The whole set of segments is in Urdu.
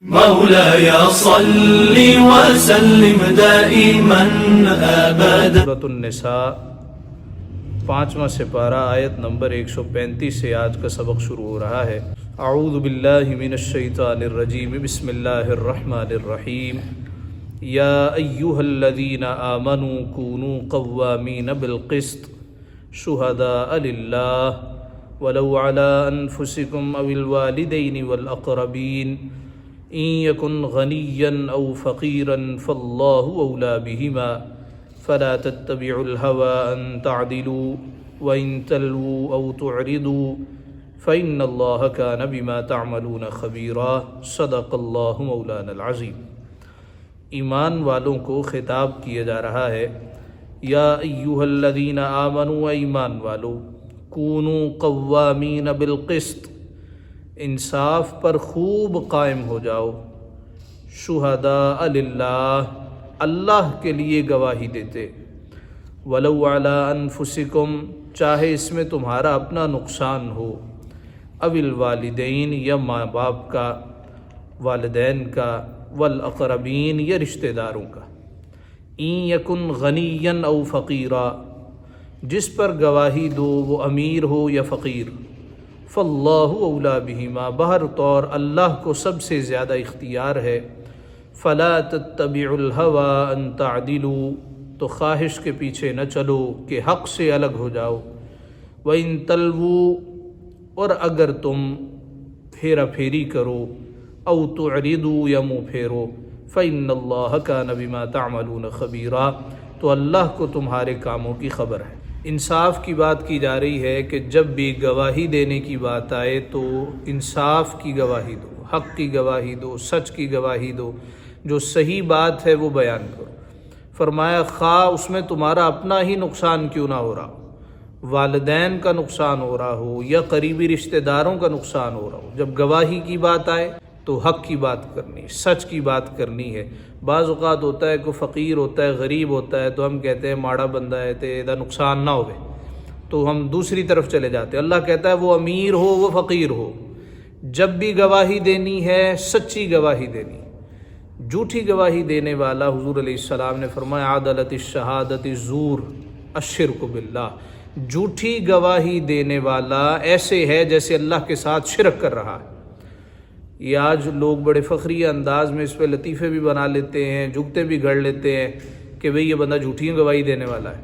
مولاي صل وسلم دائما ابدا۔ سورۃ النساء 5واں سپارہ آیت نمبر 135 سے آج کا سبق شروع ہو رہا ہے۔ اعوذ باللہ من الشیطان الرجیم، بسم اللہ الرحمن الرحیم۔ یا ایہا الذین آمنوا کونوا قوامین بالقسط شہداء للہ ولو علی انفسکم او الوالدین والاقربین ان یکن غنیا او فقیرا فاللہ اولی بہما فلا تتبعوا الهوى ان تعدلوا وان تلووا او تعرضوا فإن اللہ کان بما تعملون خبیرا۔ صدق اللہ مولانا العظیم۔ ایمان والوں کو خطاب کیا جا رہا ہے، یا ایہا الذین آمنوا، ایمان والو، کونوا قوامین بالقسط، انصاف پر خوب قائم ہو جاؤ، شہداء للہ، اللہ کے لیے گواہی دیتے، ولو علی انفسکم، چاہے اس میں تمہارا اپنا نقصان ہو، او الوالدین، یا ماں باپ کا، والدین کا، والاقربین، یا رشتہ داروں کا، ان یکن غنیا او فقیرا، جس پر گواہی دو وہ امیر ہو یا فقیر، فاللہ اولی بہما، بہر طور اللہ کو سب سے زیادہ اختیار ہے، فلا تتبعوا الهوى ان تعدلوا، تو خواہش کے پیچھے نہ چلو کہ حق سے الگ ہو جاؤ، وَإِن تَلْوُوا، اور اگر تم پھیرا پھیری کرو، او تعرضوا، یا منہ پھیرو، فإن اللہ کان بما تعملون خبیرا، تو اللہ کو تمہارے کاموں کی خبر ہے۔ انصاف کی بات کی جا رہی ہے کہ جب بھی گواہی دینے کی بات آئے تو انصاف کی گواہی دو، حق کی گواہی دو، سچ کی گواہی دو، جو صحیح بات ہے وہ بیان کرو۔ فرمایا خواہ اس میں تمہارا اپنا ہی نقصان کیوں نہ ہو رہا ہو، والدین کا نقصان ہو رہا ہو یا قریبی رشتہ داروں کا نقصان ہو رہا ہو، جب گواہی کی بات آئے تو حق کی بات کرنی، سچ کی بات کرنی ہے۔ بعض اوقات ہوتا ہے کہ فقیر ہوتا ہے، غریب ہوتا ہے، تو ہم کہتے ہیں ماڑا بندہ ہے تے دا نقصان نہ ہوئے، تو ہم دوسری طرف چلے جاتے ہیں۔ اللہ کہتا ہے وہ امیر ہو وہ فقیر ہو، جب بھی گواہی دینی ہے سچی گواہی دینی۔ جھوٹی گواہی دینے والا، حضور علیہ السلام نے فرمایا عدلت الشہادت زور الشرک باللہ، جھوٹی گواہی دینے والا ایسے ہے جیسے اللہ کے ساتھ شرک کر رہا ہے۔ یہ آج لوگ بڑے فخری انداز میں اس پہ لطیفے بھی بنا لیتے ہیں، جھگتے بھی گھڑ لیتے ہیں کہ بھئی یہ بندہ جھوٹی گواہی دینے والا ہے۔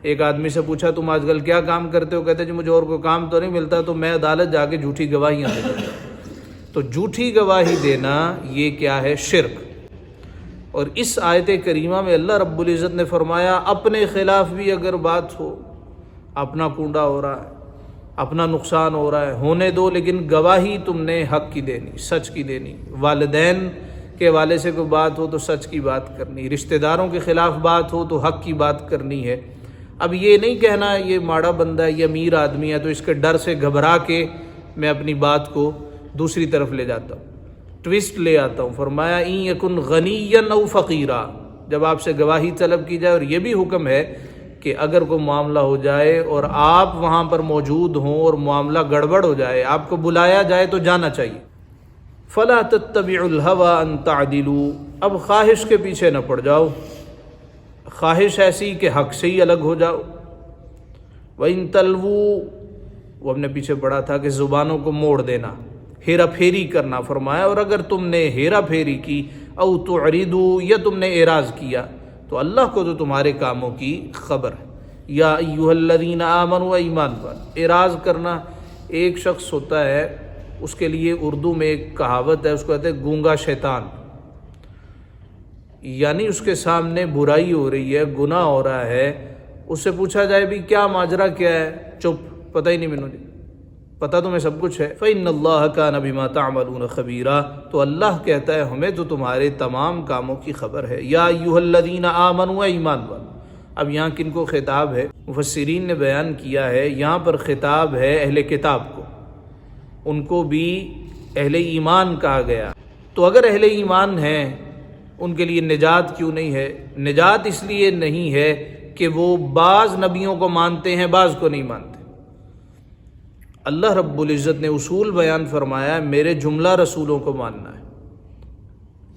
ایک آدمی سے پوچھا تم آج کل کیا کام کرتے ہو؟ کہتے ہیں جی مجھے اور کوئی کام تو نہیں ملتا تو میں عدالت جا کے جھوٹی گواہیاں دیتا ہوں۔ تو جھوٹی گواہی دینا یہ کیا ہے؟ شرک۔ اور اس آیت کریمہ میں اللہ رب العزت نے فرمایا اپنے خلاف بھی اگر بات ہو، اپنا کنڈا ہو رہا ہے، اپنا نقصان ہو رہا ہے، ہونے دو، لیکن گواہی تم نے حق کی دینی، سچ کی دینی۔ والدین کے حوالے سے کوئی بات ہو تو سچ کی بات کرنی، رشتہ داروں کے خلاف بات ہو تو حق کی بات کرنی ہے۔ اب یہ نہیں کہنا یہ ماڑا بندہ ہے، یہ امیر آدمی ہے تو اس کے ڈر سے گھبرا کے میں اپنی بات کو دوسری طرف لے جاتا ہوں، ٹویسٹ لے آتا ہوں۔ فرمایا ان یکن غنیا او فقیرا، جب آپ سے گواہی طلب کی جائے، اور یہ بھی حکم ہے کہ اگر کوئی معاملہ ہو جائے اور آپ وہاں پر موجود ہوں اور معاملہ گڑبڑ ہو جائے، آپ کو بلایا جائے تو جانا چاہیے۔ فلا تتبعوا الهوى ان تعدلوا، اب خواہش کے پیچھے نہ پڑ جاؤ، خواہش ایسی کہ حق سے ہی الگ ہو جاؤ۔ وَإِن تَلْوُوا، وہ ہم نے پیچھے پڑھا تھا کہ زبانوں کو موڑ دینا، ہیرا پھیری کرنا۔ فرمایا اور اگر تم نے ہیرا پھیری کی، او تعرضوا، یا تم نے اعراض کیا، تو اللہ کو تو تمہارے کاموں کی خبر ہے۔ یا ایھا الذین آمنوا، ایمان پر اعراض کرنا، ایک شخص ہوتا ہے اس کے لیے اردو میں ایک کہاوت ہے، اس کو کہتے ہیں گونگا شیطان، یعنی اس کے سامنے برائی ہو رہی ہے، گناہ ہو رہا ہے، اس سے پوچھا جائے بھی کیا ماجرا کیا ہے، چپ، پتہ ہی نہیں مینوں جی، پتہ تمہیں سب کچھ ہے۔ فإن اللہ کان بما تعملون خبیرا، تو اللہ کہتا ہے ہمیں تو تمہارے تمام کاموں کی خبر ہے۔ یا ایھا الذین آمنوا، ایمان والو۔ اب یہاں کن کو خطاب ہے؟ مفسرین نے بیان کیا ہے یہاں پر خطاب ہے اہل کتاب کو، ان کو بھی اہل ایمان کہا گیا۔ تو اگر اہل ایمان ہیں ان کے لیے نجات کیوں نہیں ہے؟ نجات اس لیے نہیں ہے کہ وہ بعض نبیوں کو مانتے ہیں بعض کو نہیں مانتے۔ اللہ رب العزت نے اصول بیان فرمایا ہے، میرے جملہ رسولوں کو ماننا ہے،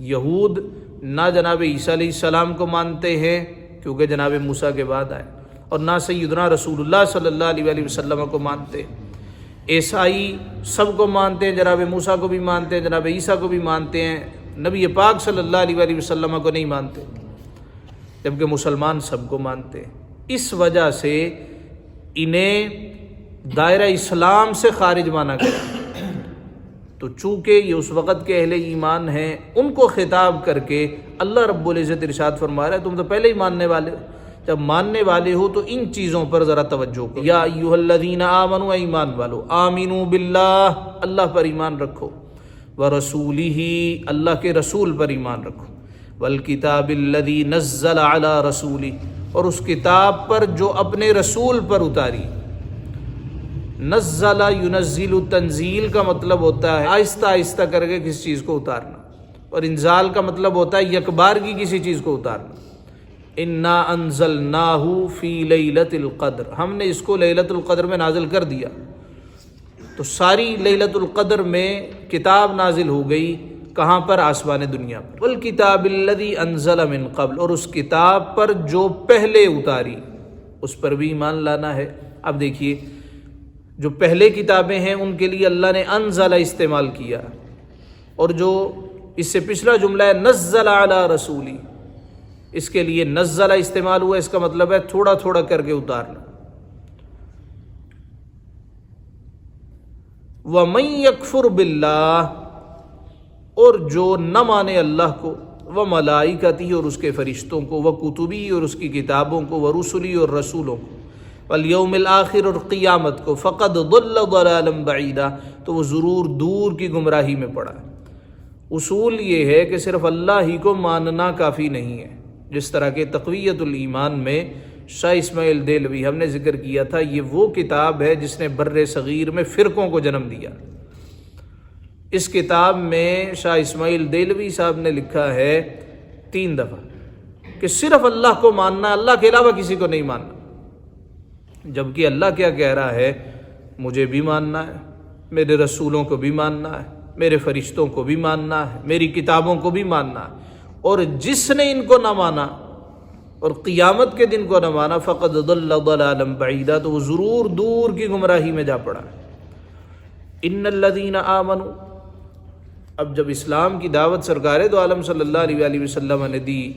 یہود نہ جناب عیسیٰ علیہ السلام کو مانتے ہیں کیونکہ جناب موسیٰ کے بعد آئے، اور نہ سیدنا رسول اللہ صلی اللہ علیہ وسلم کو مانتے ہیں۔ عیسائی سب کو مانتے ہیں، جناب موسیٰ کو بھی مانتے ہیں، جناب عیسیٰ کو بھی مانتے ہیں، نبی پاک صلی اللہ علیہ وسلم کو نہیں مانتے، جبکہ مسلمان سب کو مانتے ہیں۔ اس وجہ سے انہیں دائرہ اسلام سے خارج مانا گیا۔ تو چونکہ یہ اس وقت کے اہل ایمان ہیں، ان کو خطاب کر کے اللہ رب العزت ارشاد فرما رہا ہے تم تو پہلے ہی ماننے والے ہو، جب ماننے والے ہو تو ان چیزوں پر ذرا توجہ کرو۔ یا ایھا الذین آمنوا، ایمان والو، آمنوا باللہ، اللہ پر ایمان رکھو، ورسولہ، اللہ کے رسول پر ایمان رکھو، والکتاب الذی نزل علی رسولہ، اور اس کتاب پر جو اپنے رسول پر اتاری۔ نزل ینزل، تنزیل کا مطلب ہوتا ہے آہستہ آہستہ کر کے کسی چیز کو اتارنا، اور انزال کا مطلب ہوتا ہے یکبار کی کسی چیز کو اتارنا۔ انا انزلناہ فی لیلۃ القدر، ہم نے اس کو لیلۃ القدر میں نازل کر دیا۔ تو ساری لیلۃ القدر میں کتاب نازل ہو گئی، کہاں پر؟ آسمان دنیا پر۔ والکتاب الذی انزل من قبل، اور اس کتاب پر جو پہلے اتاری اس پر بھی ایمان لانا ہے۔ اب دیکھیے جو پہلے کتابیں ہیں ان کے لیے اللہ نے انزل استعمال کیا، اور جو اس سے پچھلا جملہ ہے نزل علی رسولی، اس کے لیے نزل استعمال ہوا، اس کا مطلب ہے تھوڑا تھوڑا کر کے اتارنا۔ وَمَن يَكْفُرْ بِاللَّهِ، اور جو نہ مانے اللہ کو، وَمَلَائِكَتِهِ، اور اس کے فرشتوں کو، وَكُتُبِهِ، اور اس کی کتابوں کو، وَرُسُلِهِ، اور رسولوں کو، وَالْيَوْمِ الْآخِرِ، اور قیامت کو، فَقَدْ ضَلَّ ضَلَالًا بَعِيدًا، تو وہ ضرور دور کی گمراہی میں پڑا۔ اصول یہ ہے کہ صرف اللہ ہی کو ماننا کافی نہیں ہے، جس طرح کہ تقویت الایمان میں شاہ اسماعیل دہلوی ہم نے ذکر کیا تھا، یہ وہ کتاب ہے جس نے بر صغیر میں فرقوں کو جنم دیا۔ اس کتاب میں شاہ اسماعیل دہلوی صاحب نے لکھا ہے 3 دفعہ کہ صرف اللہ کو ماننا، اللہ کے علاوہ کسی کو نہیں ماننا، جبکہ اللہ کیا کہہ رہا ہے؟ مجھے بھی ماننا ہے، میرے رسولوں کو بھی ماننا ہے، میرے فرشتوں کو بھی ماننا ہے، میری کتابوں کو بھی ماننا ہے، اور جس نے ان کو نہ مانا اور قیامت کے دن کو نہ مانا، فقد ضل ضلالا بعیدا، تو وہ ضرور دور کی گمراہی میں جا پڑا۔ ان الذین آمنوا، اب جب اسلام کی دعوت سرکار دو عالم صلی اللہ علیہ وسلم نے دی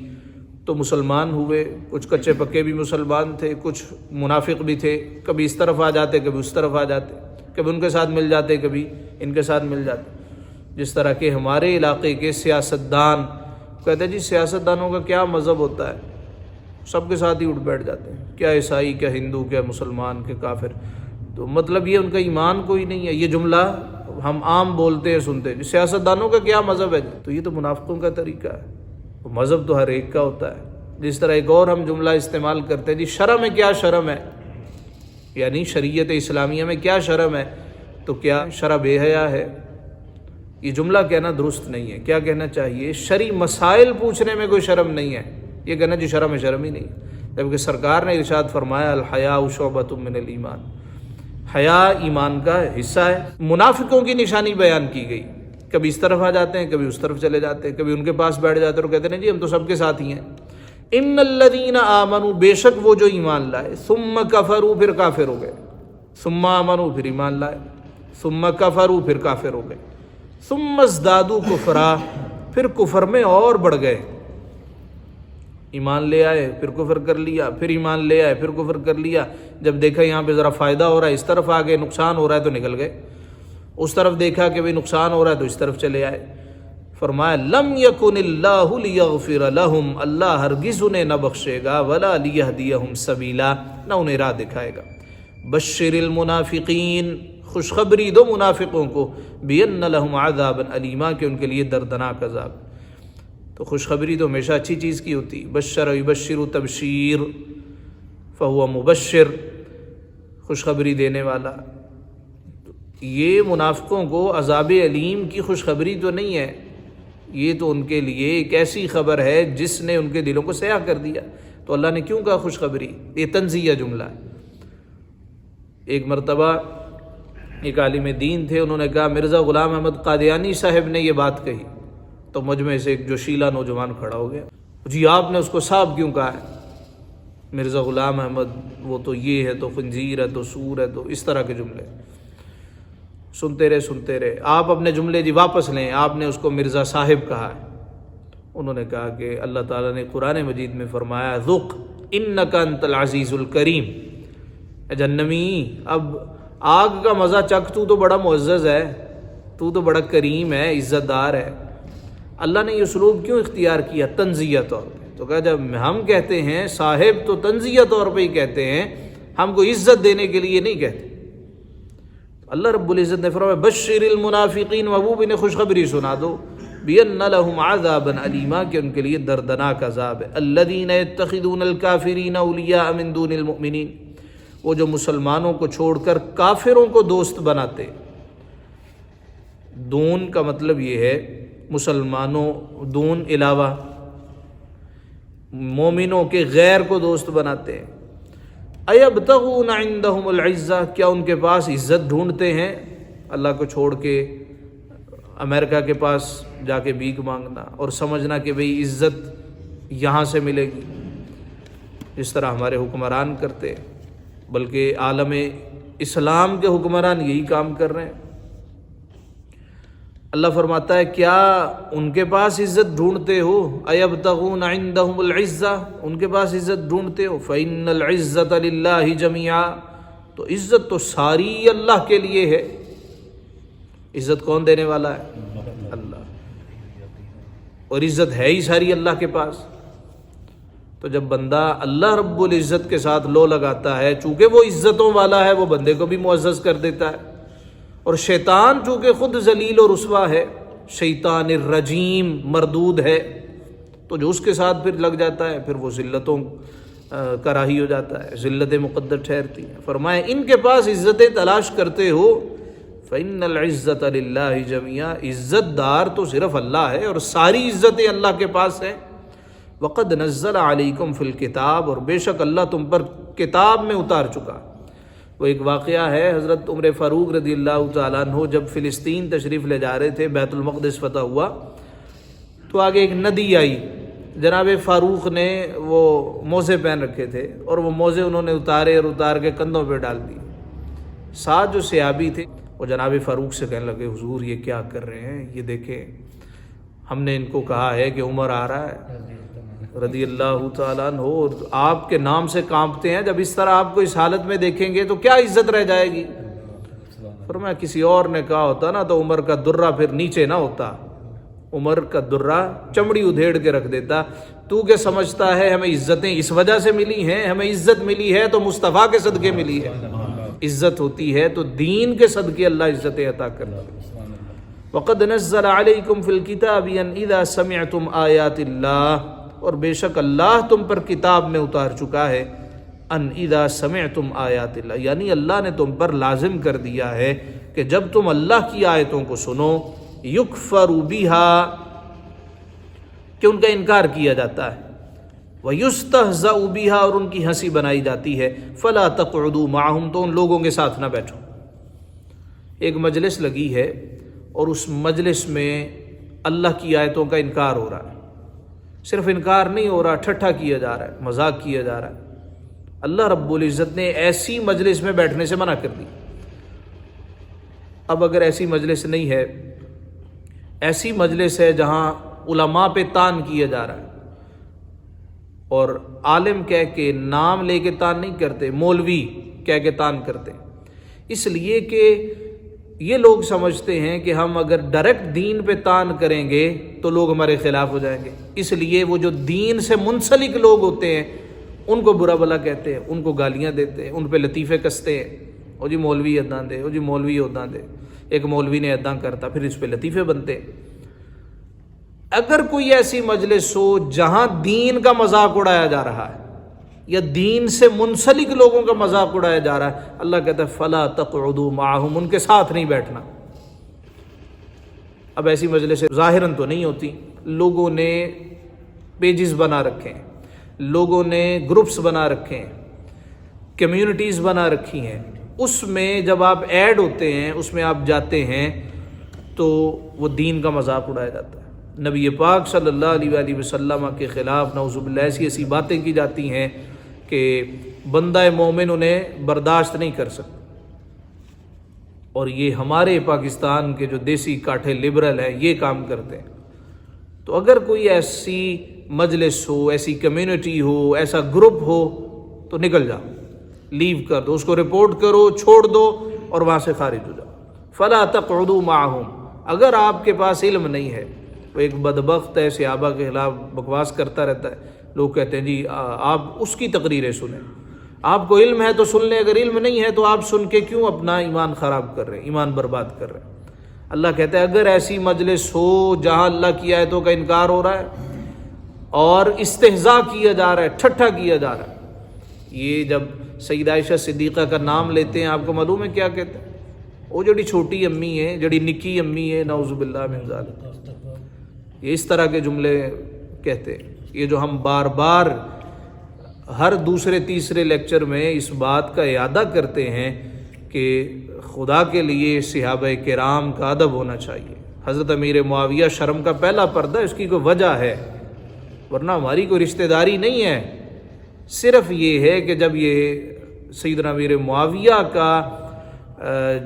تو مسلمان ہوئے، کچھ کچے پکے بھی مسلمان تھے، کچھ منافق بھی تھے، کبھی اس طرف آ جاتے کبھی اس طرف آ جاتے، کبھی ان کے ساتھ مل جاتے کبھی ان کے ساتھ مل جاتے۔ جس طرح کہ ہمارے علاقے کے سیاستدان کہتے ہیں جی سیاستدانوں کا کیا مذہب ہوتا ہے، سب کے ساتھ ہی اٹھ بیٹھ جاتے ہیں، کیا عیسائی، کیا ہندو، کیا مسلمان، کیا کافر، تو مطلب یہ ان کا ایمان کوئی نہیں ہے۔ یہ جملہ ہم عام بولتے ہیں، سنتے ہیں، سیاستدانوں کا کیا مذہب ہے، تو یہ تو منافقوں کا طریقہ ہے، مذہب تو ہر ایک کا ہوتا ہے۔ جس طرح ایک اور ہم جملہ استعمال کرتے ہیں جی شرم ہے، کیا شرم ہے، یعنی شریعت اسلامیہ میں کیا شرم ہے، تو کیا شرع بے حیا ہے؟ یہ جملہ کہنا درست نہیں ہے۔ کیا کہنا چاہیے؟ شرعی مسائل پوچھنے میں کوئی شرم نہیں ہے، یہ کہنا جی شرم ہے، شرم ہی نہیں، جبکہ سرکار نے ارشاد فرمایا الحیاء شعبۃ من الایمان، حیا ایمان کا حصہ ہے۔ منافقوں کی نشانی بیان کی گئی، کبھی اس طرف آ جاتے ہیں، کبھی اس طرف چلے جاتے ہیں، کبھی ان کے پاس بیٹھ جاتے ہیں اور کہتے ہیں جی ہم تو سب کے ساتھ ہی ہیں۔ ان الذین آمنوا، بے شک وہ جو ایمان لائے، ثم کفروا، پھر کافر ہو گئے، ثم آمنوا، پھر ایمان لائے، ثم کفروا، پھر کافر ہو گئے، ثم ازدادوا کفرا، پھر کفر میں اور بڑھ گئے۔ ایمان لے آئے، پھر کفر کر لیا، پھر ایمان لے آئے، پھر کفر کر لیا، جب دیکھا یہاں پہ ذرا فائدہ ہو رہا ہے اس طرف آ گئے، نقصان ہو رہا ہے تو نکل گئے، اس طرف دیکھا کہ بھئی نقصان ہو رہا ہے تو اس طرف چلے آئے۔ فرمایا لم یکن اللہ لیغفر لہم، اللہ ہرگز انہیں نہ بخشے گا، ولا لیہدیہم سبیلا، نہ انہیں راہ دکھائے گا۔ بشر المنافقین، خوشخبری دو منافقوں کو، بین لہم عذابا علیما، کہ ان کے لیے دردناک عذاب۔ تو خوشخبری تو ہمیشہ اچھی چیز کی ہوتی، بشر یبشر تبشیر فہو مبشر، خوشخبری دینے والا۔ یہ منافقوں کو عذاب علیم کی خوشخبری تو نہیں ہے، یہ تو ان کے لیے ایک ایسی خبر ہے جس نے ان کے دلوں کو سیاہ کر دیا۔ تو اللہ نے کیوں کہا خوشخبری؟ یہ تنزیہ جملہ ہے۔ ایک مرتبہ ایک عالم دین تھے، انہوں نے کہا مرزا غلام احمد قادیانی صاحب نے یہ بات کہی، تو مجمع سے ایک جوشیلا نوجوان کھڑا ہو گیا، جی آپ نے اس کو صاحب کیوں کہا ہے؟ مرزا غلام احمد وہ تو یہ ہے، تو خنزیر ہے، تو سور ہے، تو اس طرح کے جملے سنتے رہے۔ آپ اپنے جملے جی واپس لیں، آپ نے اس کو مرزا صاحب کہا ہے۔ انہوں نے کہا کہ اللہ تعالیٰ نے قرآن مجید میں فرمایا ذُقْ اِنَّكَ أَنْتَ الْعَزِيزُ الْكَرِيمُ، اے جہنمی اب آگ کا مزہ چکھ، تو بڑا معزز ہے، تو بڑا کریم ہے، عزت دار ہے۔ اللہ نے یہ اسلوب کیوں اختیار کیا؟ تنزیہ طور پہ۔ تو کہا جب ہم کہتے ہیں صاحب تو تنزیہ طور پہ ہی کہتے ہیں، ہم کو عزت دینے کے لیے نہیں کہتے۔ اللہ رب العزت نے فرمایا بشر المنافقین، محبوب انہیں خوشخبری سنا دو، بِأَنَّ لَهُمْ عَذَابًا أَلِيمًا، کہ ان کے لیے دردناک عذاب ہے۔ الَّذِينَ يَتَّخِذُونَ الْكَافِرِينَ أَوْلِيَاءَ مِن دُونِ الْمُؤْمِنِينَ، وہ جو مسلمانوں کو چھوڑ کر کافروں کو دوست بناتے۔ دون کا مطلب یہ ہے مسلمانوں، دون علاوہ، مومنوں کے غیر کو دوست بناتے ہیں۔ ایبتغون عندہم العزہ، کیا ان کے پاس عزت ڈھونڈتے ہیں؟ اللہ کو چھوڑ کے امریکہ کے پاس جا کے بھیک مانگنا اور سمجھنا کہ بھئی عزت یہاں سے ملے گی، جس طرح ہمارے حکمران کرتے، بلکہ عالم اسلام کے حکمران یہی کام کر رہے ہیں۔ اللہ فرماتا ہے کیا ان کے پاس عزت ڈھونڈتے ہو؟ ایبتغون عندہم العزہ، ان کے پاس عزت ڈھونڈتے ہو؟ فإن العزة للہ جميعا، تو عزت تو ساری اللہ کے لیے ہے۔ عزت کون دینے والا ہے؟ اللہ، اور عزت ہے ہی ساری اللہ کے پاس۔ تو جب بندہ اللہ رب العزت کے ساتھ لو لگاتا ہے، چونکہ وہ عزتوں والا ہے، وہ بندے کو بھی معزز کر دیتا ہے۔ اور شیطان چونکہ خود ذلیل و رسوا ہے، شیطان الرجیم مردود ہے، تو جو اس کے ساتھ پھر لگ جاتا ہے پھر وہ ذلتوں کا راہی ہو جاتا ہے، ذلت مقدر ٹھہرتی ہیں۔ فرمایا ان کے پاس عزتیں تلاش کرتے ہو، فإن العزة للہ جميعا، عزت دار تو صرف اللہ ہے اور ساری عزتیں اللہ کے پاس ہیں۔ وقد نزل علیکم فی الکتاب، اور بے شک اللہ تم پر کتاب میں اتار چکا۔ وہ ایک واقعہ ہے، حضرت عمر فاروق رضی اللہ تعالیٰ عنہ جب فلسطین تشریف لے جا رہے تھے، بیت المقدس فتح ہوا، تو آگے ایک ندی آئی، جناب فاروق نے وہ موزے پہن رکھے تھے اور وہ موزے انہوں نے اتارے اور اتار کے کندھوں پہ ڈال دیے۔ ساتھ جو صحابی تھے وہ جناب فاروق سے کہنے لگے حضور یہ کیا کر رہے ہیں؟ یہ دیکھیں ہم نے ان کو کہا ہے کہ عمر آ رہا ہے رضی اللہ تعالیٰ عنہ، اور آپ کے نام سے کانپتے ہیں، جب اس طرح آپ کو اس حالت میں دیکھیں گے تو کیا عزت رہ جائے گی؟ فرمایا کسی اور نے کہا ہوتا نا تو عمر کا درہ پھر نیچے نہ ہوتا، عمر کا درہ چمڑی ادھیڑ کے رکھ دیتا۔ تو کہ سمجھتا ہے ہمیں عزتیں اس وجہ سے ملی ہیں، ہمیں عزت ملی ہے تو مصطفیٰ کے صدقے ملی ہے۔ عزت ہوتی ہے تو دین کے صدقے اللہ عزتیں عطا کرتا۔ وقد نزل علیکم فی الکتاب ان اذا سمعتم آیات اللہ، اور بے شک اللہ تم پر کتاب میں اتار چکا ہے، ان اذا سمعتم آیات اللہ، یعنی اللہ نے تم پر لازم کر دیا ہے کہ جب تم اللہ کی آیتوں کو سنو، یکفر بہا، کہ ان کا انکار کیا جاتا ہے، ویستہزأ بہا، اور ان کی ہنسی بنائی جاتی ہے، فلا تقعدوا معہم، تو ان لوگوں کے ساتھ نہ بیٹھو۔ ایک مجلس لگی ہے اور اس مجلس میں اللہ کی آیتوں کا انکار ہو رہا ہے، صرف انکار نہیں ہو رہا، ٹھٹھا کیا جا رہا ہے، مذاق کیا جا رہا ہے۔ اللہ رب العزت نے ایسی مجلس میں بیٹھنے سے منع کر دی۔ اب اگر ایسی مجلس نہیں ہے، ایسی مجلس ہے جہاں علماء پہ تان کیا جا رہا ہے، اور عالم کہہ کے نام لے کے تان نہیں کرتے، مولوی کہہ کے تان کرتے، اس لیے کہ یہ لوگ سمجھتے ہیں کہ ہم اگر ڈائریکٹ دین پہ تان کریں گے تو لوگ ہمارے خلاف ہو جائیں گے، اس لیے وہ جو دین سے منسلک لوگ ہوتے ہیں ان کو برا بلا کہتے ہیں، ان کو گالیاں دیتے ہیں، ان پہ لطیفے کستے ہیں، او جی مولوی اداں دے، او جی مولوی اداں دے، ایک مولوی نے اداں کرتا، پھر اس پہ لطیفے بنتے۔ اگر کوئی ایسی مجلس ہو جہاں دین کا مذاق اڑایا جا رہا ہے یا دین سے منسلک لوگوں کا مذاق اڑایا جا رہا ہے، اللہ کہتا ہے فلا تقعدوا معہم، ان کے ساتھ نہیں بیٹھنا۔ اب ایسی مجلسیں ظاہراً تو نہیں ہوتی، لوگوں نے پیجز بنا رکھے ہیں، لوگوں نے گروپس بنا رکھے ہیں، کمیونٹیز بنا رکھی ہیں، اس میں جب آپ ایڈ ہوتے ہیں، اس میں آپ جاتے ہیں تو وہ دین کا مذاق اڑایا جاتا ہے۔ نبی پاک صلی اللہ علیہ وآلہ وسلم کے خلاف نعوذ باللہ ایسی باتیں کی جاتی ہیں کہ بندہ مومن انہیں برداشت نہیں کر سکتا. اور یہ ہمارے پاکستان کے جو دیسی کاٹھے لبرل ہیں یہ کام کرتے ہیں. تو اگر کوئی ایسی مجلس ہو، ایسی کمیونٹی ہو، ایسا گروپ ہو تو نکل جاؤ، لیو کر دو، اس کو رپورٹ کرو، چھوڑ دو اور وہاں سے خارج ہو جاؤ. فلا تقعدوا معهم. اگر آپ کے پاس علم نہیں ہے، وہ ایک بدبخت ہے صحابہ کے خلاف بکواس کرتا رہتا ہے. لوگ کہتے ہیں جی آپ اس کی تقریریں سنیں، آپ کو علم ہے تو سن لیں، اگر علم نہیں ہے تو آپ سن کے کیوں اپنا ایمان خراب کر رہے ہیں، ایمان برباد کر رہے ہیں. اللہ کہتا ہے اگر ایسی مجلس ہو جہاں اللہ کی آیتوں کا انکار ہو رہا ہے اور استہزاء کیا جا رہا ہے، ٹھٹھا کیا جا رہا ہے. یہ جب سیدہ عائشہ صدیقہ کا نام لیتے ہیں، آپ کو معلوم ہے کیا کہتے ہیں؟ وہ جڑی چھوٹی امی ہے، جڑی نکی امی ہے، نعوذ باللہ من ذالک، یہ اس طرح کے جملے کہتے ہیں. یہ جو ہم بار بار ہر دوسرے تیسرے لیکچر میں اس بات کا اعادہ کرتے ہیں کہ خدا کے لیے صحابہ کرام کا ادب ہونا چاہیے. حضرت امیر معاویہ شرم کا پہلا پردہ، اس کی کوئی وجہ ہے، ورنہ ہماری کوئی رشتہ داری نہیں ہے. صرف یہ ہے کہ جب یہ سیدنا امیر معاویہ کا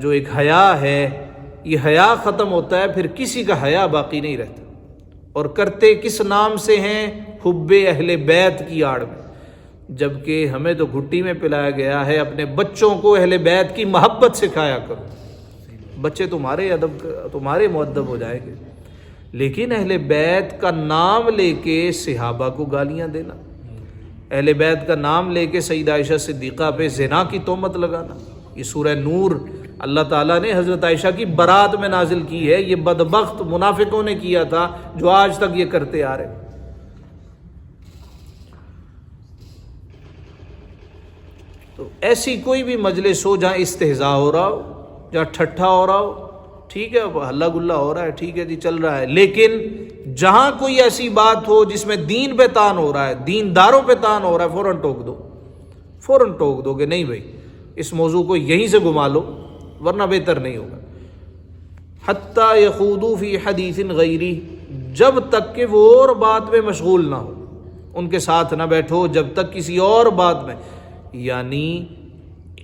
جو ایک حیا ہے، یہ حیا ختم ہوتا ہے، پھر کسی کا حیا باقی نہیں رہتا. اور کرتے کس نام سے ہیں؟ حب اہل بیت کی آڑ میں. جبکہ ہمیں تو گھٹی میں پلایا گیا ہے اپنے بچوں کو اہل بیت کی محبت سکھایا کرو، بچے تمہارے مؤدب ہو جائیں گے. لیکن اہل بیت کا نام لے کے صحابہ کو گالیاں دینا، اہل بیت کا نام لے کے سیدہ عائشہ صدیقہ پہ زنا کی تہمت لگانا، یہ سورہ نور اللہ تعالیٰ نے حضرت عائشہ کی برات میں نازل کی ہے. یہ بدبخت منافقوں نے کیا تھا جو آج تک یہ کرتے آ رہے ہیں. تو ایسی کوئی بھی مجلس ہو جہاں استہزاء ہو رہا ہو، جہاں ٹھٹھا ہو رہا ہو، ٹھیک ہے، ہلہ گلہ ہو رہا ہے، ٹھیک ہے جی چل رہا ہے، لیکن جہاں کوئی ایسی بات ہو جس میں دین پہ تان ہو رہا ہے، دینداروں پہ تان ہو رہا ہے، فوراً ٹوک دو کہ نہیں بھائی اس موضوع کو یہیں سے گھما لو ورنہ بہتر نہیں ہوگا. حتیٰ یخوضوا فی حدیث غیری، جب تک کہ وہ اور بات میں مشغول نہ ہو، ان کے ساتھ نہ بیٹھو جب تک کسی اور بات میں. یعنی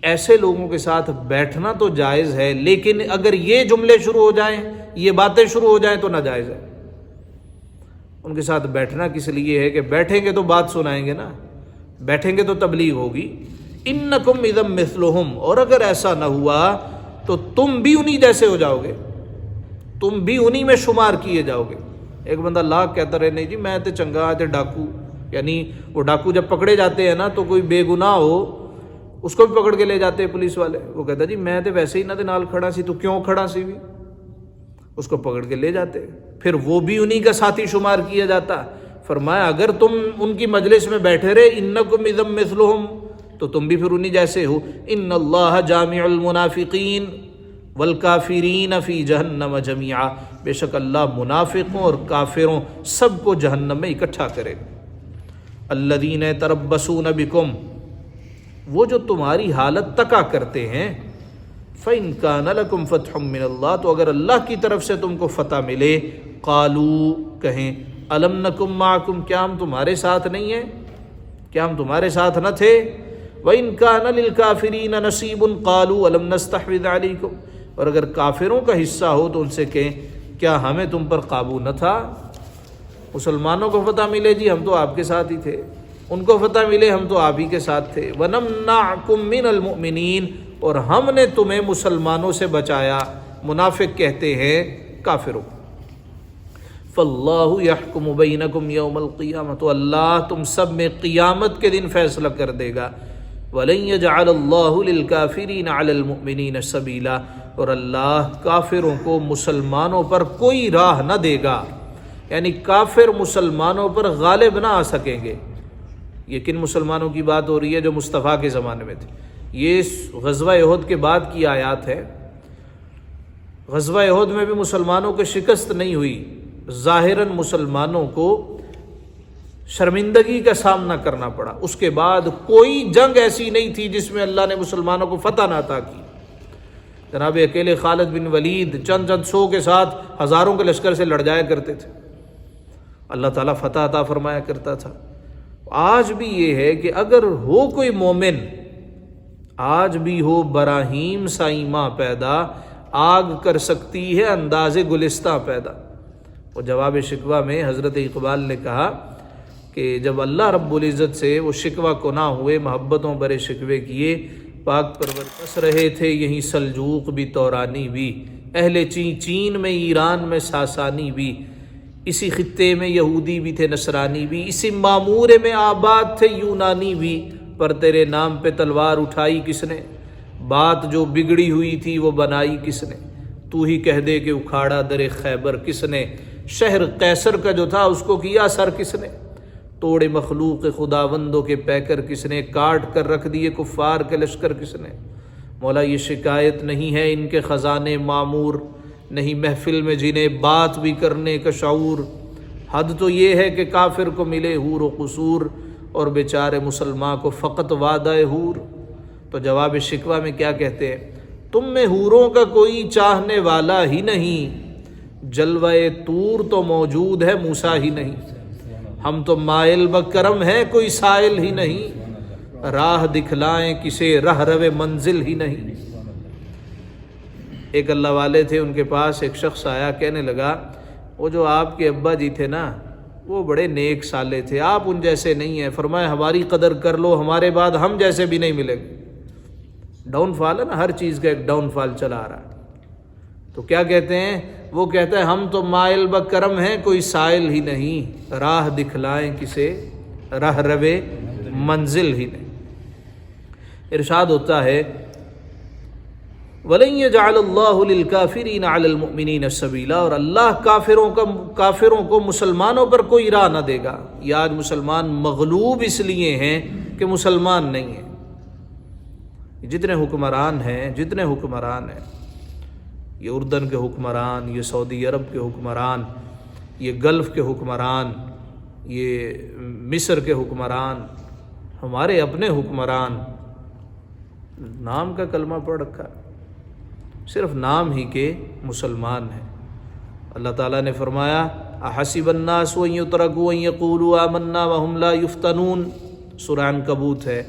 ایسے لوگوں کے ساتھ بیٹھنا تو جائز ہے، لیکن اگر یہ جملے شروع ہو جائیں، یہ باتیں شروع ہو جائیں تو ناجائز ہے. ان کے ساتھ بیٹھنا کس لیے ہے کہ بیٹھیں گے تو بات سنائیں گے نا، بیٹھیں گے تو تبلیغ ہوگی. انکم اذا مثلہم، اور اگر ایسا نہ ہوا تو تم بھی انہی جیسے ہو جاؤ گے، تم بھی انہی میں شمار کیے جاؤ گے. ایک بندہ لاکھ کہتا رہے نہیں جی میں تے چنگا تے ڈاکو، یعنی وہ ڈاکو جب پکڑے جاتے ہیں نا تو کوئی بے گناہ ہو اس کو بھی پکڑ کے لے جاتے ہیں پولیس والے. وہ کہتا جی میں تے ویسے ہی نہ تے نال کھڑا سی، تو کیوں کھڑا سی بھی، اس کو پکڑ کے لے جاتے، پھر وہ بھی انہی کا ساتھی شمار کیا جاتا. فرمایا اگر تم ان کی مجلس میں بیٹھے رہے انکم اذا مثلہم، تو تم بھی پھر انہی جیسے ہو. ان اللہ جامع المنافقین والکافرین فی جہنم جمیعا، بے شک اللہ منافقوں اور کافروں سب کو جہنم میں اکٹھا کرے. الذین یتربصون بکم، وہ جو تمہاری حالت تکا کرتے ہیں. فإن کان لکم فتح من اللہ، تو اگر اللہ کی طرف سے تم کو فتح ملے، قالوا، کہیں الم نکم معکم، کیا ہم تمہارے ساتھ نہیں ہیں، کیا ہم تمہارے ساتھ نہ تھے. وإن کان للکافرین نصیب قالوا الم نستحوذ علیکم، اور اگر کافروں کا حصہ ہو تو ان سے کہیں کیا ہمیں تم پر قابو نہ تھا. مسلمانوں کو فتح ملے جی ہم تو آپ کے ساتھ ہی تھے، ان کو فتح ملے ہم تو آپ ہی کے ساتھ تھے. وَنَمْنَعْكُمْ مِنَ الْمُؤْمِنِينَ، اور ہم نے تمہیں مسلمانوں سے بچایا. منافق کہتے ہیں کافروں. فَاللَّهُ يَحْكُمُ بَيْنَكُمْ يَوْمَ الْقِيَامَةِ، تو اللہ تم سب میں قیامت کے دن فیصلہ کر دے گا. وَلَن يَجْعَلَ اللَّهُ لِلْكَافِرِينَ عَلَى الْمُؤْمِنِينَ سَبِيلًا، اور اللہ کافروں کو مسلمانوں پر کوئی راہ نہ دے گا، یعنی کافر مسلمانوں پر غالب نہ آ سکیں گے. یہ کن مسلمانوں کی بات ہو رہی ہے؟ جو مصطفیٰ کے زمانے میں تھے. یہ غزوہ احد کے بعد کی آیات ہے. غزوہ احد میں بھی مسلمانوں کو شکست نہیں ہوئی، ظاہراً مسلمانوں کو شرمندگی کا سامنا کرنا پڑا. اس کے بعد کوئی جنگ ایسی نہیں تھی جس میں اللہ نے مسلمانوں کو فتح نہ عطا کی. جناب اکیلے خالد بن ولید چند سو کے ساتھ ہزاروں کے لشکر سے لڑ جایا کرتے تھے. اللہ تعالیٰ فتح عطا فرمایا کرتا تھا۔ آج بھی یہ ہے کہ اگر ہو کوئی مومن، آج بھی ہو براہیم سا ایماں پیدا، آگ کر سکتی ہے انداز گلستہ پیدا۔ وہ جواب شکوہ میں حضرت اقبال نے کہا کہ جب اللہ رب العزت سے وہ شکوہ گناہ ہوئے، محبتوں برے شکوے کیے، پاک پرور بس رہے تھے یہیں سلجوق بھی تورانی بھی، اہل چین میں ایران میں ساسانی بھی، اسی خطے میں یہودی بھی تھے نصرانی بھی، اسی معمورے میں آباد تھے یونانی بھی، پر تیرے نام پہ تلوار اٹھائی کس نے؟ بات جو بگڑی ہوئی تھی وہ بنائی کس نے؟ تو ہی کہہ دے کہ اکھاڑا در خیبر کس نے؟ شہر قیصر کا جو تھا اس کو کیا سر کس نے؟ توڑے مخلوق خداوندوں کے پیکر کس نے؟ کاٹ کر رکھ دیے کفار کے لشکر کس نے؟ مولا یہ شکایت نہیں ہے ان کے خزانے معمور، نہیں محفل میں جنہیں بات بھی کرنے کا شعور، حد تو یہ ہے کہ کافر کو ملے حور و قصور اور بیچارے مسلمان کو فقط وعدہ حور۔ تو جواب شکوہ میں کیا کہتے ہیں؟ تم میں حوروں کا کوئی چاہنے والا ہی نہیں، جلوہ طور تو موجود ہے موسیٰ ہی نہیں، ہم تو مائل بکرم ہیں کوئی سائل ہی نہیں، راہ دکھلائیں کسے رہ روے منزل ہی نہیں۔ ایک اللہ والے تھے، ان کے پاس ایک شخص آیا، کہنے لگا وہ جو آپ کے ابا جی تھے نا وہ بڑے نیک سالے تھے، آپ ان جیسے نہیں ہیں، فرمایا ہماری قدر کر لو، ہمارے بعد ہم جیسے بھی نہیں ملیں گے۔ ڈاؤن فال ہے نا، ہر چیز کا ایک ڈاؤن فال چلا آ رہا ہے۔ تو کیا کہتے ہیں؟ وہ کہتا ہے ہم تو مائل بکرم ہیں کوئی سائل ہی نہیں، راہ دکھلائیں کسے رہ روے منزل ہی نہیں۔ ارشاد ہوتا ہے وَلَن يَجْعَلَ اللَّهُ لِلْكَافِرِينَ عَلَى الْمُؤْمِنِينَ سَبِيلًا، اور اللہ کافروں کو مسلمانوں پر کوئی راہ نہ دے گا۔ یہ آج مسلمان مغلوب اس لیے ہیں کہ مسلمان نہیں ہیں۔ جتنے حکمران ہیں، یہ اردن کے حکمران، یہ سعودی عرب کے حکمران، یہ گلف کے حکمران، یہ مصر کے حکمران، ہمارے اپنے حکمران، نام کا کلمہ پڑھ رکھا، صرف نام ہی کے مسلمان ہیں۔ اللہ تعالیٰ نے فرمایا احسب الناس ان یترکوا ان یقولوا آمنا وهم لا یفتنون، سورہ عنکبوت ہے۔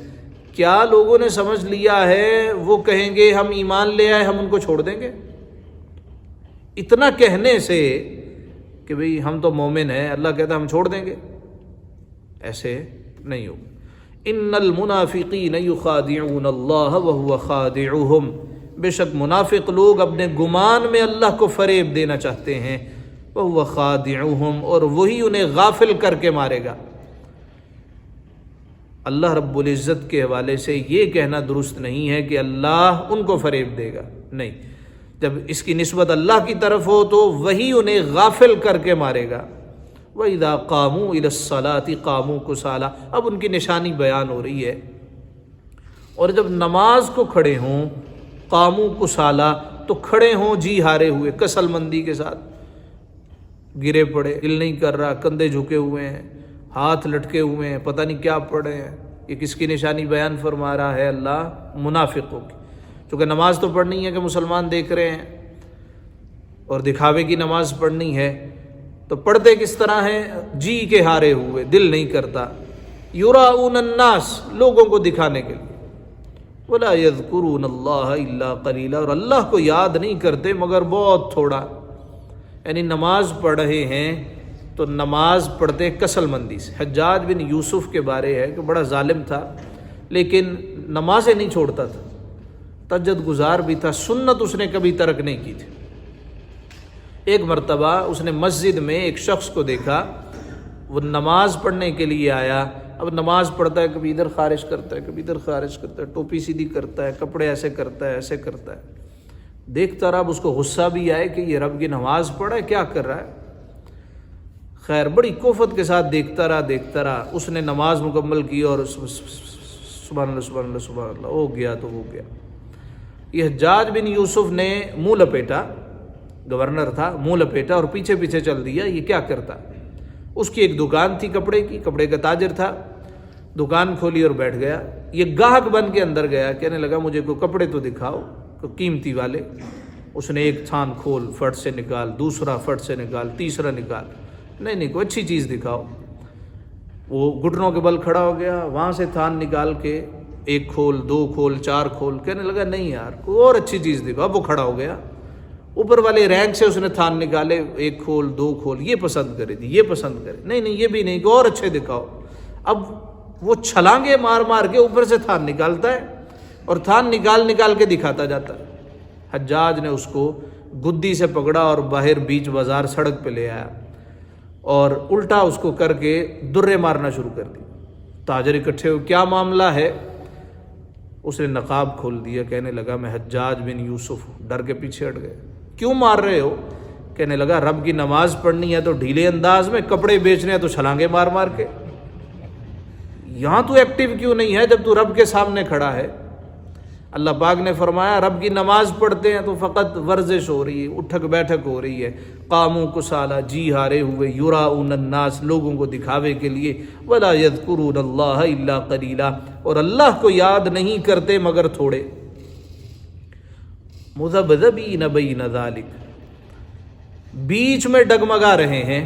کیا لوگوں نے سمجھ لیا ہے وہ کہیں گے ہم ایمان لے آئے ہم ان کو چھوڑ دیں گے؟ اتنا کہنے سے کہ بھئی ہم تو مومن ہیں، اللہ کہتا ہے ہم چھوڑ دیں گے، ایسے نہیں ہوگا۔ ان المنافقین یخادعون اللہ وهو خادعهم، بے شک منافق لوگ اپنے گمان میں اللہ کو فریب دینا چاہتے ہیں، وهو خادعهم، اور وہی انہیں غافل کر کے مارے گا۔ اللہ رب العزت کے حوالے سے یہ کہنا درست نہیں ہے کہ اللہ ان کو فریب دے گا، نہیں، جب اس کی نسبت اللہ کی طرف ہو تو وہی انہیں غافل کر کے مارے گا۔ وَإِذَا قَامُوا إِلَى الصَّلَاةِ قَامُوا كُسَالَىٰ، اب ان کی نشانی بیان ہو رہی ہے، اور جب نماز کو کھڑے ہوں قاموا کسالہ، تو کھڑے ہوں جی ہارے ہوئے، کسل مندی کے ساتھ، گرے پڑے، دل نہیں کر رہا، کندھے جھکے ہوئے ہیں، ہاتھ لٹکے ہوئے ہیں، پتہ نہیں کیا پڑھ رہے ہیں۔ یہ کس کی نشانی بیان فرما رہا ہے اللہ؟ منافقوں کی۔ چونکہ نماز تو پڑھنی ہے کہ مسلمان دیکھ رہے ہیں، اور دکھاوے کی نماز پڑھنی ہے، تو پڑھتے کس طرح ہیں؟ جی کے ہارے ہوئے، دل نہیں کرتا۔ یراؤن الناس، لوگوں کو دکھانے کے لیے۔ ولا یذکرون اللہ الا قلیلا، اور اللہ کو یاد نہیں کرتے مگر بہت تھوڑا۔ یعنی نماز پڑھ رہے ہیں تو نماز پڑھتے کسل مندی سے۔ حجاج بن یوسف کے بارے ہے کہ بڑا ظالم تھا، لیکن نمازیں نہیں چھوڑتا تھا، تہجد گزار بھی تھا، سنت اس نے کبھی ترک نہیں کی تھی۔ ایک مرتبہ اس نے مسجد میں ایک شخص کو دیکھا، وہ نماز پڑھنے کے لیے آیا۔ اب نماز پڑھتا ہے، کبھی ادھر خارج کرتا ہے، کبھی ادھر خارج کرتا ہے، ٹوپی سیدھی کرتا ہے، کپڑے ایسے کرتا ہے، ایسے کرتا ہے۔ دیکھتا رہا، اب اس کو غصہ بھی آئے کہ یہ رب کی نماز پڑھا ہے، کیا کر رہا ہے۔ خیر بڑی کوفت کے ساتھ دیکھتا رہا، اس نے نماز مکمل کی اور سبحان اللہ سبحان اللہ سبحان اللہ ہو گیا تو ہو گیا۔ یہ حجاج بن یوسف نے منہ لپیٹا، گورنر تھا، منہ لپیٹا اور پیچھے پیچھے چل دیا، یہ کیا کرتا۔ اس کی ایک دکان تھی کپڑے کی، کپڑے کا تاجر تھا، دکان کھولی اور بیٹھ گیا۔ یہ گاہک بن کے اندر گیا، کہنے لگا مجھے کوئی کپڑے تو دکھاؤ، کوئی قیمتی والے۔ اس نے ایک تھان کھول، فٹ سے نکال، دوسرا فٹ سے نکال، تیسرا نکال، نہیں نہیں کوئی اچھی چیز دکھاؤ. وہ گھٹنوں کے بل کھڑا ہو گیا, وہاں سے تھان نکال کے 1 کھول 2 کھول 4 کھول, کہنے لگا نہیں یار کوئی اور اچھی چیز دکھاؤ. وہ کھڑا ہو گیا, اوپر والے رینک سے اس نے تھان نکالے, 1 کھول 2 کھول, یہ پسند کرے تھی, یہ پسند کرے, نہیں نہیں یہ بھی نہیں, کوئی اور اچھے دکھاؤ. اب وہ چھلانگے مار مار کے اوپر سے تھان نکالتا ہے اور تھان نکال کے دکھاتا جاتا ہے. حجاج نے اس کو گدی سے پکڑا اور باہر بیچ بازار سڑک پہ لے آیا اور الٹا اس کو کر کے درے مارنا شروع کر دی. تاجر اکٹھے ہوئے, کیا معاملہ ہے؟ اس نے نقاب کھول دیا, کہنے لگا میں حجاج بن یوسف. ڈر کے پیچھے ہٹ گئے. کیوں مار رہے ہو؟ کہنے لگا رب کی نماز پڑھنی ہے تو ڈھیلے انداز میں, کپڑے بیچنے ہیں تو چھلانگے مار مار کے. یہاں تو ایکٹیو کیوں نہیں ہے جب تو رب کے سامنے کھڑا ہے؟ اللہ پاک نے فرمایا رب کی نماز پڑھتے ہیں تو فقط ورزش ہو رہی ہے, اٹھک بیٹھک ہو رہی ہے. قاموا کسالى, جی ہارے ہوئے, یراؤن الناس, لوگوں کو دکھاوے کے لیے. ولا یذکرون اللہ الا قلیلا, اور اللہ کو یاد نہیں کرتے مگر تھوڑے. مذبذبین بین ذلک, بیچ میں ڈگمگا رہے ہیں.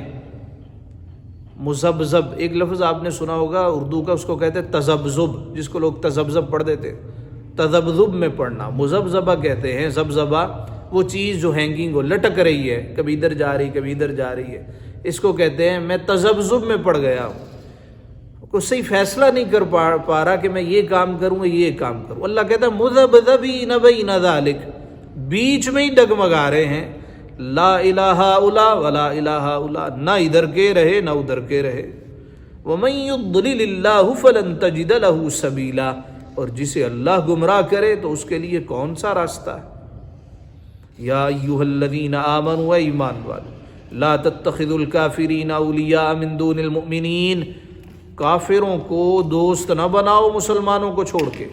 مذبذب ایک لفظ آپ نے سنا ہوگا اردو کا, اس کو کہتے ہیں تذبذب, جس کو لوگ تذبذب پڑھ دیتے, تذبذب میں پڑھنا. مذبذبہ کہتے ہیں, زبزبہ وہ چیز جو ہینگنگ ہو, لٹک رہی ہے, کبھی ادھر جا رہی کبھی ادھر جا رہی ہے, اس کو کہتے ہیں میں تذبذب میں پڑ گیا ہوں. کوئی صحیح فیصلہ نہیں کر پا رہا کہ میں یہ کام کروں یہ کام کروں. اللہ کہتا ہے مذبذبین بین ذلک, بیچ میں ہی ڈگمگا رہے ہیں. لا الہ الا ولا الہ الا, نہ ادھر کے رہے نہ ادھر کے رہے. ومن یضلل اللہ فلن تجد له سبیلا, اور جسے اللہ گمراہ کرے تو اس کے لیے کون سا راستہ ہے. یا ایھا الذین آمنوا, ایمان والو, لا تتخذوا الکافرین اولیاء من دون المؤمنین, کافروں کو دوست نہ بناؤ مسلمانوں کو چھوڑ کے,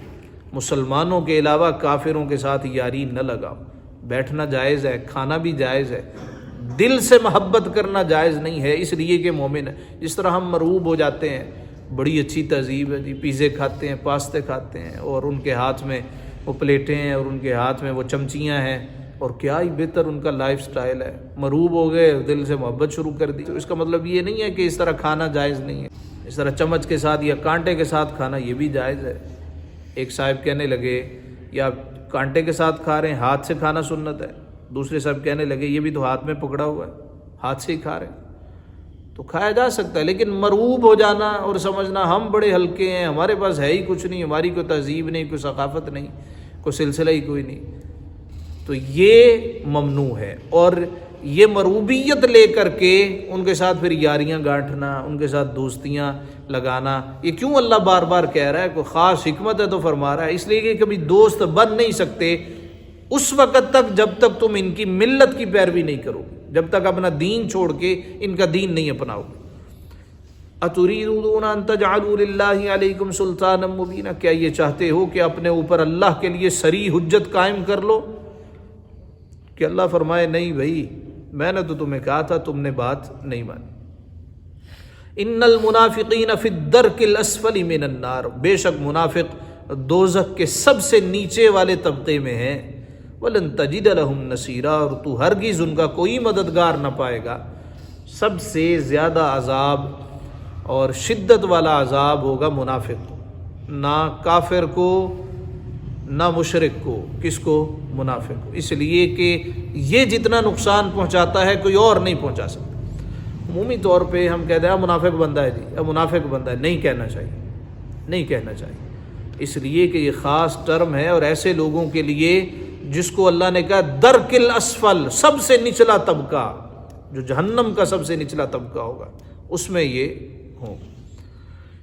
مسلمانوں کے علاوہ کافروں کے ساتھ یاری نہ لگاؤ. بیٹھنا جائز ہے, کھانا بھی جائز ہے, دل سے محبت کرنا جائز نہیں ہے, اس لیے کہ مومن ہے. جس طرح ہم مرعوب ہو جاتے ہیں, بڑی اچھی تہذیب ہے جی, پیزے کھاتے ہیں, پاستے کھاتے ہیں, اور ان کے ہاتھ میں وہ پلیٹیں ہیں اور ان کے ہاتھ میں وہ چمچیاں ہیں, اور کیا ہی بہتر ان کا لائف سٹائل ہے. مرعوب ہو گئے, دل سے محبت شروع کر دی. تو اس کا مطلب یہ نہیں ہے کہ اس طرح کھانا جائز نہیں ہے. اس طرح چمچ کے ساتھ یا کانٹے کے ساتھ کھانا یہ بھی جائز ہے. ایک صاحب کہنے لگے یا کانٹے کے ساتھ کھا رہے ہیں, ہاتھ سے کھانا سنت ہے. دوسرے صاحب کہنے لگے یہ بھی تو ہاتھ میں پکڑا ہوا ہے, ہاتھ سے ہی کھا رہے ہیں. تو کھایا جا سکتا ہے, لیکن مرعوب ہو جانا اور سمجھنا ہم بڑے ہلکے ہیں, ہمارے پاس ہے ہی کچھ نہیں, ہماری کوئی تہذیب نہیں, کوئی ثقافت نہیں, کوئی سلسلہ ہی کوئی نہیں, تو یہ ممنوع ہے. اور یہ مرعوبیت لے کر کے ان کے ساتھ پھر یاریاں گانٹھنا, ان کے ساتھ دوستیاں لگانا, یہ کیوں اللہ بار بار کہہ رہا ہے؟ کوئی خاص حکمت ہے تو فرما رہا ہے. اس لیے کہ کبھی دوست بن نہیں سکتے اس وقت تک جب تک تم ان کی ملت کی پیروی نہیں کرو, جب تک اپنا دین چھوڑ کے ان کا دین نہیں اپناؤ. اتریدون ان تجعلوا للہ علیکم سلطانا مبینا, کیا یہ چاہتے ہو کہ اپنے اوپر اللہ کے لیے صریح حجت قائم کر لو؟ کہ اللہ فرمائے نہیں بھائی, میں نے تو تمہیں کہا تھا, تم نے بات نہیں مانی. ان المنافقین فی الدرک الاسفل من النار, بے شک منافق دوزخ کے سب سے نیچے والے طبقے میں ہیں. ولن تجد لهم نصیرا, اور تو ہرگز ان کا کوئی مددگار نہ پائے گا. سب سے زیادہ عذاب اور شدت والا عذاب ہوگا منافق کو, نہ کافر کو نہ مشرک کو. کس کو؟ منافق کو. اس لیے کہ یہ جتنا نقصان پہنچاتا ہے کوئی اور نہیں پہنچا سکتا. عمومی طور پہ ہم کہتے ہیں منافق بندہ ہے جی, اب منافق بندہ ہے, نہیں کہنا چاہیے, نہیں کہنا چاہیے. اس لیے کہ یہ خاص ٹرم ہے اور ایسے لوگوں کے لیے جس کو اللہ نے کہا درک الاسفل, سب سے نچلا طبقہ, جو جہنم کا سب سے نچلا طبقہ ہوگا, اس میں یہ ہوں.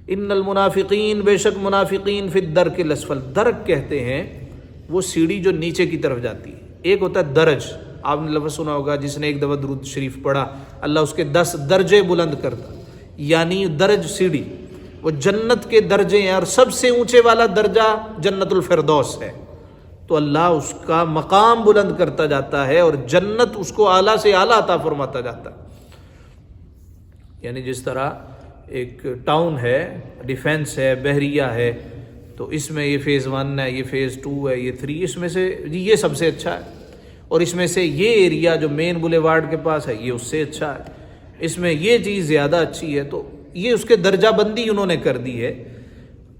ان المنافقین, بے شک منافقین, فی الدرک الاسفل, درک کہتے ہیں وہ سیڑھی جو نیچے کی طرف جاتی ہے. ایک ہوتا ہے درج, آپ نے لفظ سنا ہوگا, جس نے ایک دفعہ درود شریف پڑھا اللہ اس کے 10 درجے بلند کرتا, یعنی درج سیڑھی, وہ جنت کے درجے ہیں, اور سب سے اونچے والا درجہ جنت الفردوس ہے. تو اللہ اس کا مقام بلند کرتا جاتا ہے اور جنت اس کو اعلیٰ سے اعلیٰ عطا فرماتا جاتا ہے. یعنی جس طرح ایک ٹاؤن ہے, ڈیفینس ہے, بحریہ ہے, تو اس میں یہ فیز 1 ہے, یہ فیز 2 ہے, یہ 3, اس میں سے یہ سب سے اچھا ہے, اور اس میں سے یہ ایریا جو مین بولیوارڈ کے پاس ہے یہ اس سے اچھا ہے. اس میں یہ چیز زیادہ اچھی ہے، تو یہ اس کے درجہ بندی انہوں نے کر دی ہے۔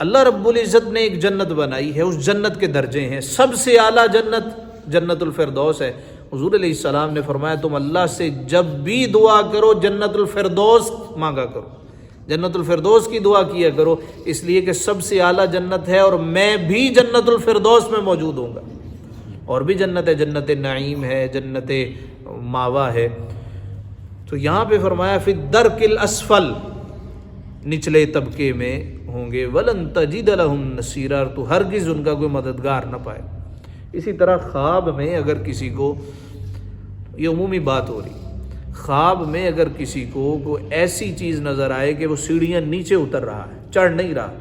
اللہ رب العزت نے ایک جنت بنائی ہے، اس جنت کے درجے ہیں، سب سے اعلیٰ جنت جنت الفردوس ہے۔ حضور علیہ السلام نے فرمایا تم اللہ سے جب بھی دعا کرو جنت الفردوس مانگا کرو، جنت الفردوس کی دعا کیا کرو، اس لیے کہ سب سے اعلیٰ جنت ہے اور میں بھی جنت الفردوس میں موجود ہوں گا۔ اور بھی جنت ہے، جنت نعیم ہے، جنت ماوا ہے۔ تو یہاں پہ فرمایا فی الدرک الاسفل، نچلے طبقے میں ہوں گے، ولن تجد لہم نصیرا، تو ہرگز ان کا کوئی مددگار نہ پائے۔ اسی طرح خواب میں اگر کسی کو، یہ عمومی بات ہو رہی، خواب میں اگر کسی کو کوئی ایسی چیز نظر آئے کہ وہ سیڑھیاں نیچے اتر رہا ہے، چڑھ نہیں رہا،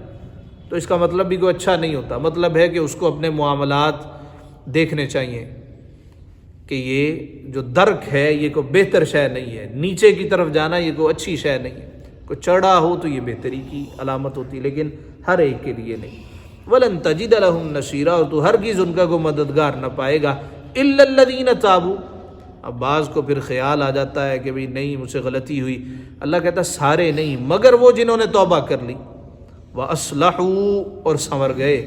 تو اس کا مطلب بھی کوئی اچھا نہیں ہوتا۔ مطلب ہے کہ اس کو اپنے معاملات دیکھنے چاہیے کہ یہ جو درک ہے یہ کوئی بہتر شے نہیں ہے، نیچے کی طرف جانا یہ کوئی اچھی شے نہیں ہے۔ کوئی چڑھا ہو تو یہ بہتری کی علامت ہوتی، لیکن ہر ایک کے لیے نہیں۔ وَلَن تَجِدَ لَهُمْ نَصِيرًا، اور تو ہرگز ان کا کوئی مددگار نہ پائے گا۔ إِلَّا الَّذِينَ تَابُوا، اب بعض کو پھر خیال آ جاتا ہے کہ بھئی نہیں مجھ سے غلطی ہوئی، اللہ کہتا ہے سارے نہیں، مگر وہ جنہوں نے توبہ کر لی، وَأَصْلَحُوا، اور سنور گئے،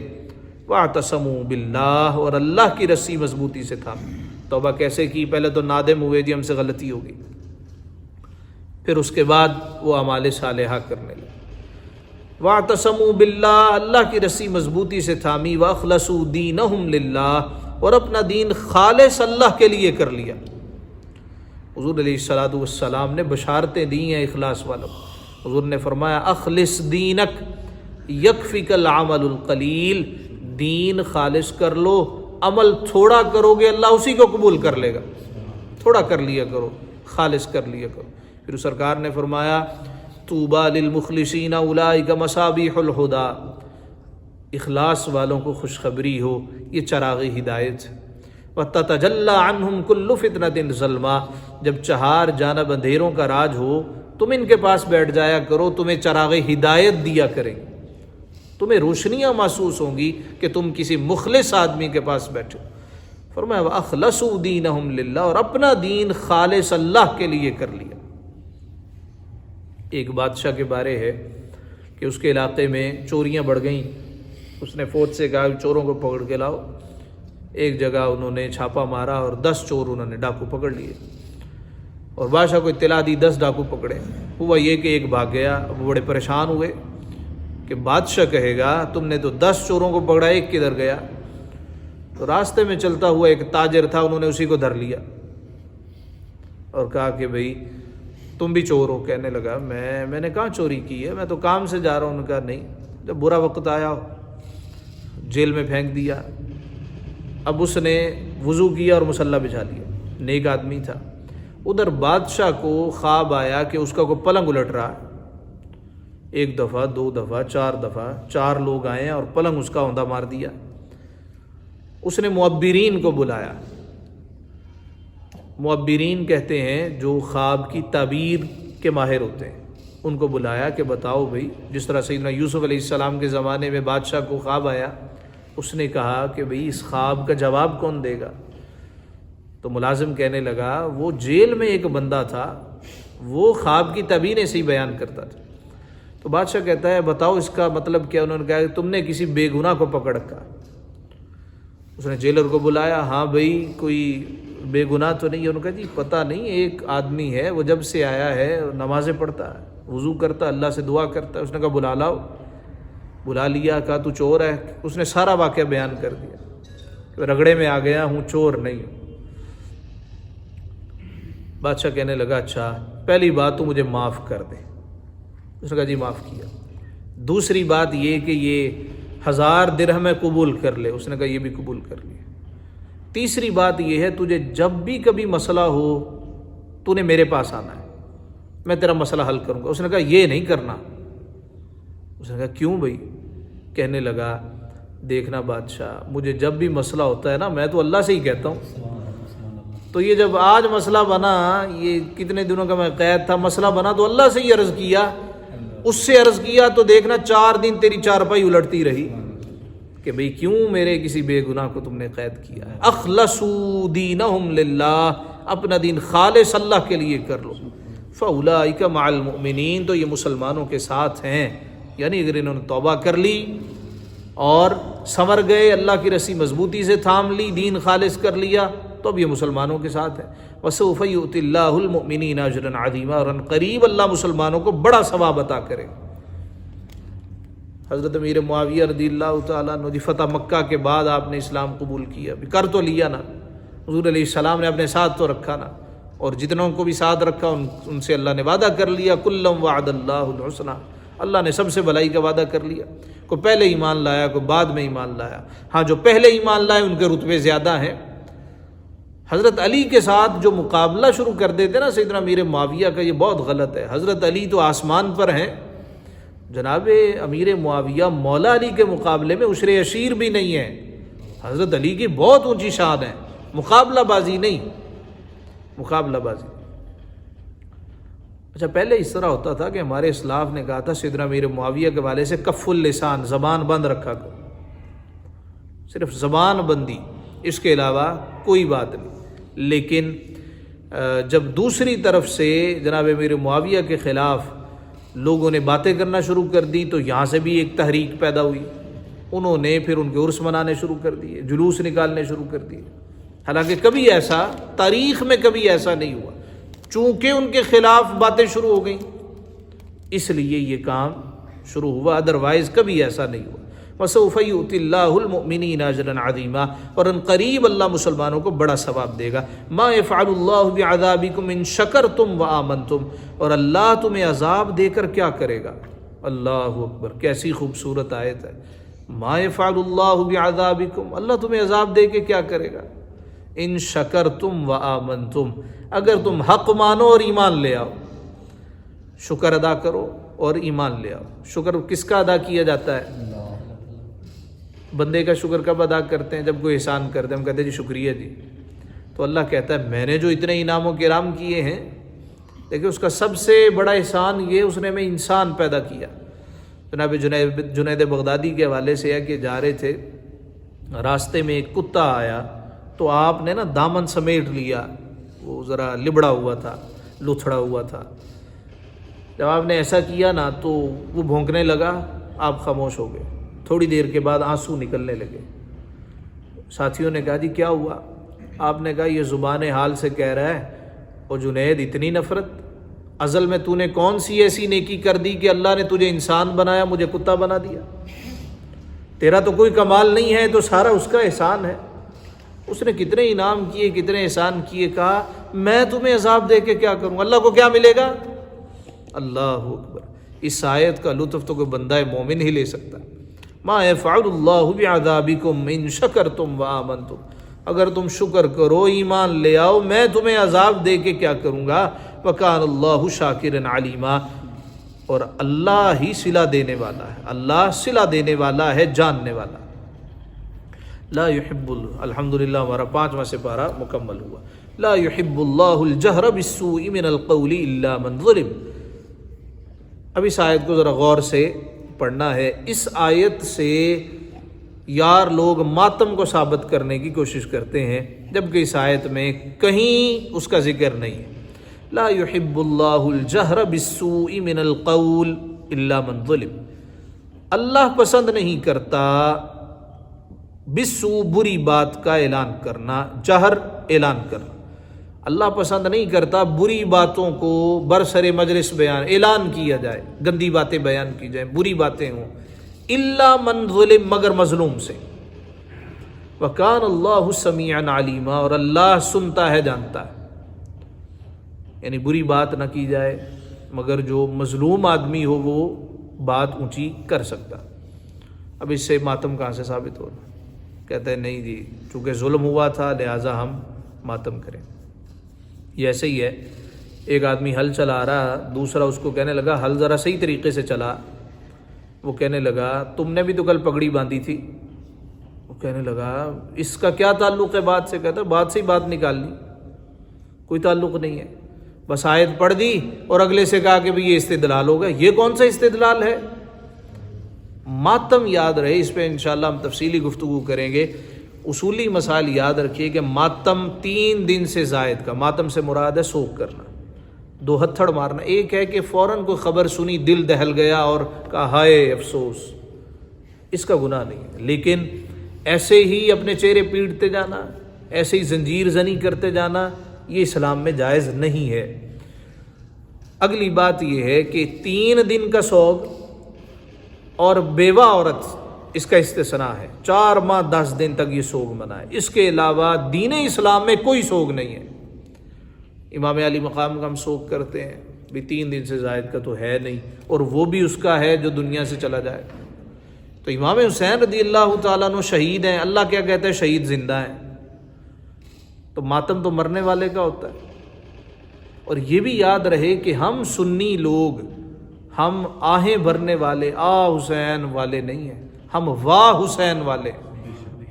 وَاعْتَصَمُوا بِاللَّهِ، اور اللہ کی رسی مضبوطی سے تھام۔ توبہ کیسے کی؟ پہلے تو نادم ہوئے جی ہم سے غلطی ہو گئی، پھر اس کے بعد وہ اعمال صالحہ کرنے لگے۔ وَاعْتَصَمُوا بِاللَّهِ، اللہ کی رسی مضبوطی سے تھامی، وَأَخْلَصُوا دِينَهُمْ لِلَّهِ، اور اپنا دین خالص اللہ کے لیے کر لیا۔ حضور علیہ السلام نے بشارتیں دی ہیں اخلاص والوں۔ حضور نے فرمایا اخلص دینک یکفک العمل القلیل، دین خالص کر لو، عمل تھوڑا کرو گے اللہ اسی کو قبول کر لے گا، تھوڑا کر لیا کرو، خالص کر لیا کرو۔ پھر سرکار نے فرمایا طوبیٰ للمخلصین اولئک مصابیح الہدیٰ، اخلاص والوں کو خوشخبری ہو، یہ چراغ ہدایت۔ وَتَتَجَلَّى عَنْهُمْ كُلُّ فِتْنَةٍ ظَلْمَةٍ، جب چہار جانب اندھیروں کا راج ہو تم ان کے پاس بیٹھ جایا کرو، تمہیں چراغ ہدایت دیا کریں گے، تمہیں روشنیاں محسوس ہوں گی کہ تم کسی مخلص آدمی کے پاس بیٹھے۔ فرمایا وَأَخْلَصُوا دِينَهُمْ لِلَّهِ، اور اپنا دین خالص اللہ کے لیے کر لیا۔ ایک بادشاہ کے بارے ہے کہ اس کے علاقے میں چوریاں بڑھ گئیں، اس نے فوج سے کہا چوروں کو پکڑ کے لاؤ۔ ایک جگہ انہوں نے چھاپا مارا اور 10 چور انہوں نے ڈاکو پکڑ لیے، اور بادشاہ کو اطلاع دی 10 ڈاکو پکڑے۔ ہوا یہ کہ ایک بھاگ گیا، اب بڑے پریشان ہوئے کہ بادشاہ کہے گا تم نے تو 10 چوروں کو پکڑا، ایک کدھر گیا؟ تو راستے میں چلتا ہوا ایک تاجر تھا، انہوں نے اسی کو دھر لیا اور کہا کہ بھئی تم بھی چور ہو؟ کہنے لگا میں نے کہاں چوری کی ہے، میں تو کام سے جا رہا ہوں۔ انہوں نے کہا نہیں، جب برا وقت آیا جیل میں پھینک دیا۔ اب اس نے وضو کیا اور مصلی بچھا لیا، نیک آدمی تھا۔ ادھر بادشاہ کو خواب آیا کہ اس کا کوئی پلنگ الٹ رہا ہے، 1 دفعہ 2 دفعہ 4 دفعہ، 4 لوگ آئے اور پلنگ اس کا اوندا مار دیا۔ اس نے معبرین کو بلایا، معبرین کہتے ہیں جو خواب کی تعبیر کے ماہر ہوتے ہیں، ان کو بلایا کہ بتاؤ بھئی، جس طرح سیدنا یوسف علیہ السلام کے زمانے میں بادشاہ کو خواب آیا، اس نے کہا کہ بھئی اس خواب کا جواب کون دے گا؟ تو ملازم کہنے لگا وہ جیل میں ایک بندہ تھا، وہ خواب کی تعبیر ایسے ہی بیان کرتا تھا۔ تو بادشاہ کہتا ہے بتاؤ اس کا مطلب کیا؟ انہوں نے کہا کہ تم نے کسی بے گناہ کو پکڑ رکھا۔ اس نے جیلر کو بلایا، ہاں بھئی کوئی بے گناہ تو نہیں ہے؟ انہوں نے کہا جی پتہ نہیں، ایک آدمی ہے وہ جب سے آیا ہے نمازیں پڑھتا ہے، وضو کرتا ہے، اللہ سے دعا کرتا ہے۔ اس نے کہا بلا لاؤ، بلا لیا، کہا تو چور ہے؟ اس نے سارا واقعہ بیان کر دیا، رگڑے میں آ گیا ہوں، چور نہیں ہوں۔ بادشاہ کہنے لگا اچھا پہلی بات تو مجھے معاف کر دے۔ اس نے کہا جی معاف کیا۔ دوسری بات یہ کہ یہ 1000 درہم قبول کر لے۔ اس نے کہا یہ بھی قبول کر لیا۔ تیسری بات یہ ہے تجھے جب بھی کبھی مسئلہ ہو تو نے میرے پاس آنا ہے، میں تیرا مسئلہ حل کروں گا۔ اس نے کہا یہ نہیں کرنا۔ اس نے کہا کیوں بھائی؟ کہنے لگا دیکھنا بادشاہ، مجھے جب بھی مسئلہ ہوتا ہے نا میں تو اللہ سے ہی کہتا ہوں، تو یہ جب آج مسئلہ بنا، یہ کتنے دنوں کا میں قید تھا، مسئلہ بنا تو اللہ سے ہی عرض کیا، اس سے عرض کیا تو دیکھنا 4 دن تیری چارپائی الٹتی رہی کہ بھئی کیوں میرے کسی بے گناہ کو تم نے قید کیا ہے۔ اخلصوا دینہم للہ، اپنا دین خالص اللہ کے لیے کر لو۔ فَأُولَٰئِكَ مَعَ الْمُؤْمِنِينَ، تو یہ مسلمانوں کے ساتھ ہیں، یعنی اگر انہوں نے توبہ کر لی اور سنور گئے، اللہ کی رسی مضبوطی سے تھام لی، دین خالص کر لیا، تو اب یہ مسلمانوں کے ساتھ ہے۔ وَسَوْفَ يُؤْتِ اللَّهُ الْمُؤْمِنِينَ أَجْرًا عَظِيمًا، اور ان قریب اللہ مسلمانوں کو بڑا ثواب عطا کرے۔ حضرت امیر معاویہ رضی اللہ تعالیٰ عنہ فتح مکہ کے بعد آپ نے اسلام قبول کیا، کر تو لیا نا، حضور علیہ السلام نے اپنے ساتھ تو رکھا نا، اور جتنوں کو بھی ساتھ رکھا ان سے اللہ نے وعدہ کر لیا، کلم وعد اللہ الحسنى، اللہ نے سب سے بھلائی کا وعدہ کر لیا۔ کوئی پہلے ایمان لایا، کوئی بعد میں ایمان لایا، ہاں جو پہلے ایمان لائے ان کے رتبے زیادہ ہیں۔ حضرت علی کے ساتھ جو مقابلہ شروع کر دیتے نا سیدنا امیر معاویہ کا، یہ بہت غلط ہے۔ حضرت علی تو آسمان پر ہیں، جناب امیر معاویہ مولا علی کے مقابلے میں عشر عشیر بھی نہیں ہے۔ حضرت علی کی بہت اونچی شان ہے، مقابلہ بازی نہیں، مقابلہ بازی۔ اچھا، پہلے اس طرح ہوتا تھا کہ ہمارے اسلاف نے کہا تھا سیدنا امیر معاویہ کے والے سے کف اللسان، زبان بند رکھا کرو، صرف زبان بندی، اس کے علاوہ کوئی بات نہیں۔ لیکن جب دوسری طرف سے جناب امیر معاویہ کے خلاف لوگوں نے باتیں کرنا شروع کر دی تو یہاں سے بھی ایک تحریک پیدا ہوئی، انہوں نے پھر ان کے عرس منانے شروع کر دیے، جلوس نکالنے شروع کر دیے، حالانکہ کبھی ایسا تاریخ میں کبھی ایسا نہیں ہوا، چونکہ ان کے خلاف باتیں شروع ہو گئیں اس لیے یہ کام شروع ہوا، ادروائز کبھی ایسا نہیں ہوا۔ وَسَوْفَ يُؤْتِ اللَّهُ الْمُؤْمِنِينَ أَجْرًا عَظِيمًا، اور ان قریب اللہ مسلمانوں کو بڑا ثواب دے گا۔ مَا يَفْعَلُ اللَّهُ بِعَذَابِكُمْ إِن شَكَرْتُمْ وَآمَنْتُمْ، اور اللہ تمہیں عذاب دے کر کیا کرے گا؟ اللہ اکبر، کیسی خوبصورت آیت ہے۔ مَا يَفْعَلُ اللَّهُ بِعَذَابِكُمْ، اللہ تمہیں عذاب دے کے کیا کرے گا؟ ان شکرتم وآمنتم، اگر تم حق مانو اور ایمان لے آؤ، شکر ادا کرو اور ایمان لے آؤ۔ شکر کس کا ادا کیا جاتا ہے؟ بندے کا شکر کب ادا کرتے ہیں؟ جب کوئی احسان کرتے ہیں، ہم کہتے ہیں جی شکریہ جی، تو اللہ کہتا ہے میں نے جو اتنے انعام و کرام کیے ہیں، لیکن اس کا سب سے بڑا احسان یہ اس نے میں انسان پیدا کیا۔ جناب جنید بغدادی کے حوالے سے ہے کہ جا رہے تھے، راستے میں ایک کتا آیا تو آپ نے نا دامن سمیٹ لیا، وہ ذرا لبڑا ہوا تھا، لتھڑا ہوا تھا، جب آپ نے ایسا کیا نا تو وہ بھونکنے لگا، آپ خاموش ہو گئے، تھوڑی دیر کے بعد آنسو نکلنے لگے۔ ساتھیوں نے کہا جی کیا ہوا؟ آپ نے کہا یہ زبان حال سے کہہ رہا ہے، اور جنید اتنی نفرت، ازل میں تو نے کون سی ایسی نیکی کر دی کہ اللہ نے تجھے انسان بنایا، مجھے کتا بنا دیا؟ تیرا تو کوئی کمال نہیں ہے، تو سارا اس کا احسان ہے۔ اس نے کتنے انعام کیے، کتنے احسان کیے، کہا میں تمہیں عذاب دے کے کیا کروں، اللہ کو کیا ملے گا؟ اللہ اکبر، اس آیت کا لطف تو کوئی بندہ مومن ہی لے سکتا ہے۔ ما یفعل اللہ بعذابکم ان شکرتم وآمنتم، اگر تم شکر کرو، ایمان لے آؤ، میں تمہیں عذاب دے کے کیا کروں گا؟ وکان اللہ شاکرا علیما، اور اللہ ہی صلہ دینے والا ہے، اللہ صلہ دینے والا ہے، جاننے والا۔ لا یحب الحمدللہ، ہمارا 5واں سپارہ مکمل ہوا۔ لا یحب اللہ الجہر بالسوء من القول الا من ظلم۔ اب اس آیت کو ذرا غور سے پڑھنا ہے۔ اس آیت سے یار لوگ ماتم کو ثابت کرنے کی کوشش کرتے ہیں، جبکہ اس آیت میں کہیں اس کا ذکر نہیں ہے۔ لا یحب اللہ الجہر بالسوء من القول الا من ظلم، اللہ پسند نہیں کرتا بالسوء، بری بات کا اعلان کرنا، جہر اعلان کرنا، اللہ پسند نہیں کرتا بری باتوں کو برسر مجلس بیان اعلان کیا جائے، گندی باتیں بیان کی جائیں، بری باتیں ہوں، الا من ظلم، مگر مظلوم سے۔ وکان اللہ سمیعا علیما، اور اللہ سنتا ہے، جانتا ہے، یعنی بری بات نہ کی جائے، مگر جو مظلوم آدمی ہو وہ بات اونچی کر سکتا۔ اب اس سے ماتم کہاں سے ثابت ہو رہا؟ کہتے ہیں نہیں جی، چونکہ ظلم ہوا تھا لہٰذا ہم ماتم کریں۔ یہ ایسے ہی ہے، ایک آدمی ہل چلا رہا، دوسرا اس کو کہنے لگا ہل ذرا صحیح طریقے سے چلا، وہ کہنے لگا تم نے بھی تو کل پگڑی باندھی تھی، وہ کہنے لگا اس کا کیا تعلق ہے بات سے؟ کہتا بات سے ہی بات نکال لی، کوئی تعلق نہیں ہے، بس آیت پڑھ دی اور اگلے سے کہا کہ بھئی یہ استدلال ہوگا۔ یہ کون سا استدلال ہے؟ ماتم یاد رہے، اس پہ انشاءاللہ ہم تفصیلی گفتگو کریں گے۔ اصولی مسائل یاد رکھیے کہ ماتم 3 دن سے زائد کا، ماتم سے مراد ہے سوگ کرنا، دو ہتھڑ مارنا، ایک ہے کہ فوراً کوئی خبر سنی دل دہل گیا اور کہا ہائے افسوس، اس کا گناہ نہیں ہے، لیکن ایسے ہی اپنے چہرے پیٹتے جانا، ایسے ہی زنجیر زنی کرتے جانا، یہ اسلام میں جائز نہیں ہے۔ اگلی بات یہ ہے کہ 3 دن کا سوگ اور بیوہ عورت اس کا استثناء ہے، 4 ماہ 10 دن تک یہ سوگ منع ہے، اس کے علاوہ دین اسلام میں کوئی سوگ نہیں ہے۔ امام علی مقام کا ہم سوگ کرتے ہیں بھی 3 دن سے زائد کا تو ہے نہیں، اور وہ بھی اس کا ہے جو دنیا سے چلا جائے۔ تو امام حسین رضی اللہ تعالیٰ عنہ شہید ہیں، اللہ کیا کہتا ہے شہید زندہ ہیں، تو ماتم تو مرنے والے کا ہوتا ہے۔ اور یہ بھی یاد رہے کہ ہم سنی لوگ، ہم آہیں بھرنے والے حسین والے نہیں ہیں، ہم واہ حسین والے۔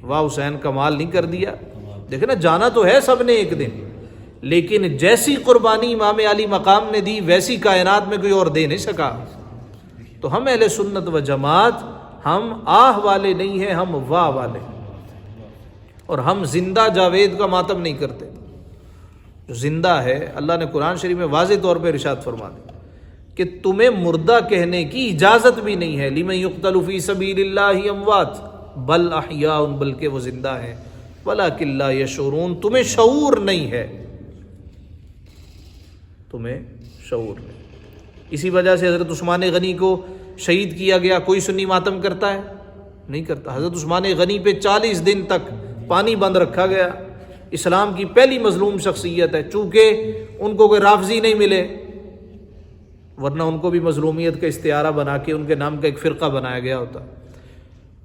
واہ حسین کمال نہیں کر دیا، دیکھیں نا، جانا تو ہے سب نے ایک دن، لیکن جیسی قربانی امام علی مقام نے دی ویسی کائنات میں کوئی اور دے نہیں سکا۔ تو ہم اہل سنت و جماعت، ہم آہ والے نہیں ہیں، ہم واہ والے، اور ہم زندہ جاوید کا ماتم نہیں کرتے۔ جو زندہ ہے، اللہ نے قرآن شریف میں واضح طور پہ ارشاد فرما دیا کہ تمہیں مردہ کہنے کی اجازت بھی نہیں ہے، لمن یقتل فی سبیل اللہ اموات بل احیاء، بلکہ وہ زندہ ہیں، ولکن لا یشعرون، تمہیں شعور نہیں ہے، تمہیں شعور نہیں۔ اسی وجہ سے حضرت عثمان غنی کو شہید کیا گیا، کوئی سنی ماتم کرتا ہے؟ نہیں کرتا۔ حضرت عثمان غنی پہ 40 دن تک پانی بند رکھا گیا، اسلام کی پہلی مظلوم شخصیت ہے، چونکہ ان کو کوئی رافضی نہیں ملے، ورنہ ان کو بھی مظلومیت کا استعارہ بنا کے ان کے نام کا ایک فرقہ بنایا گیا ہوتا۔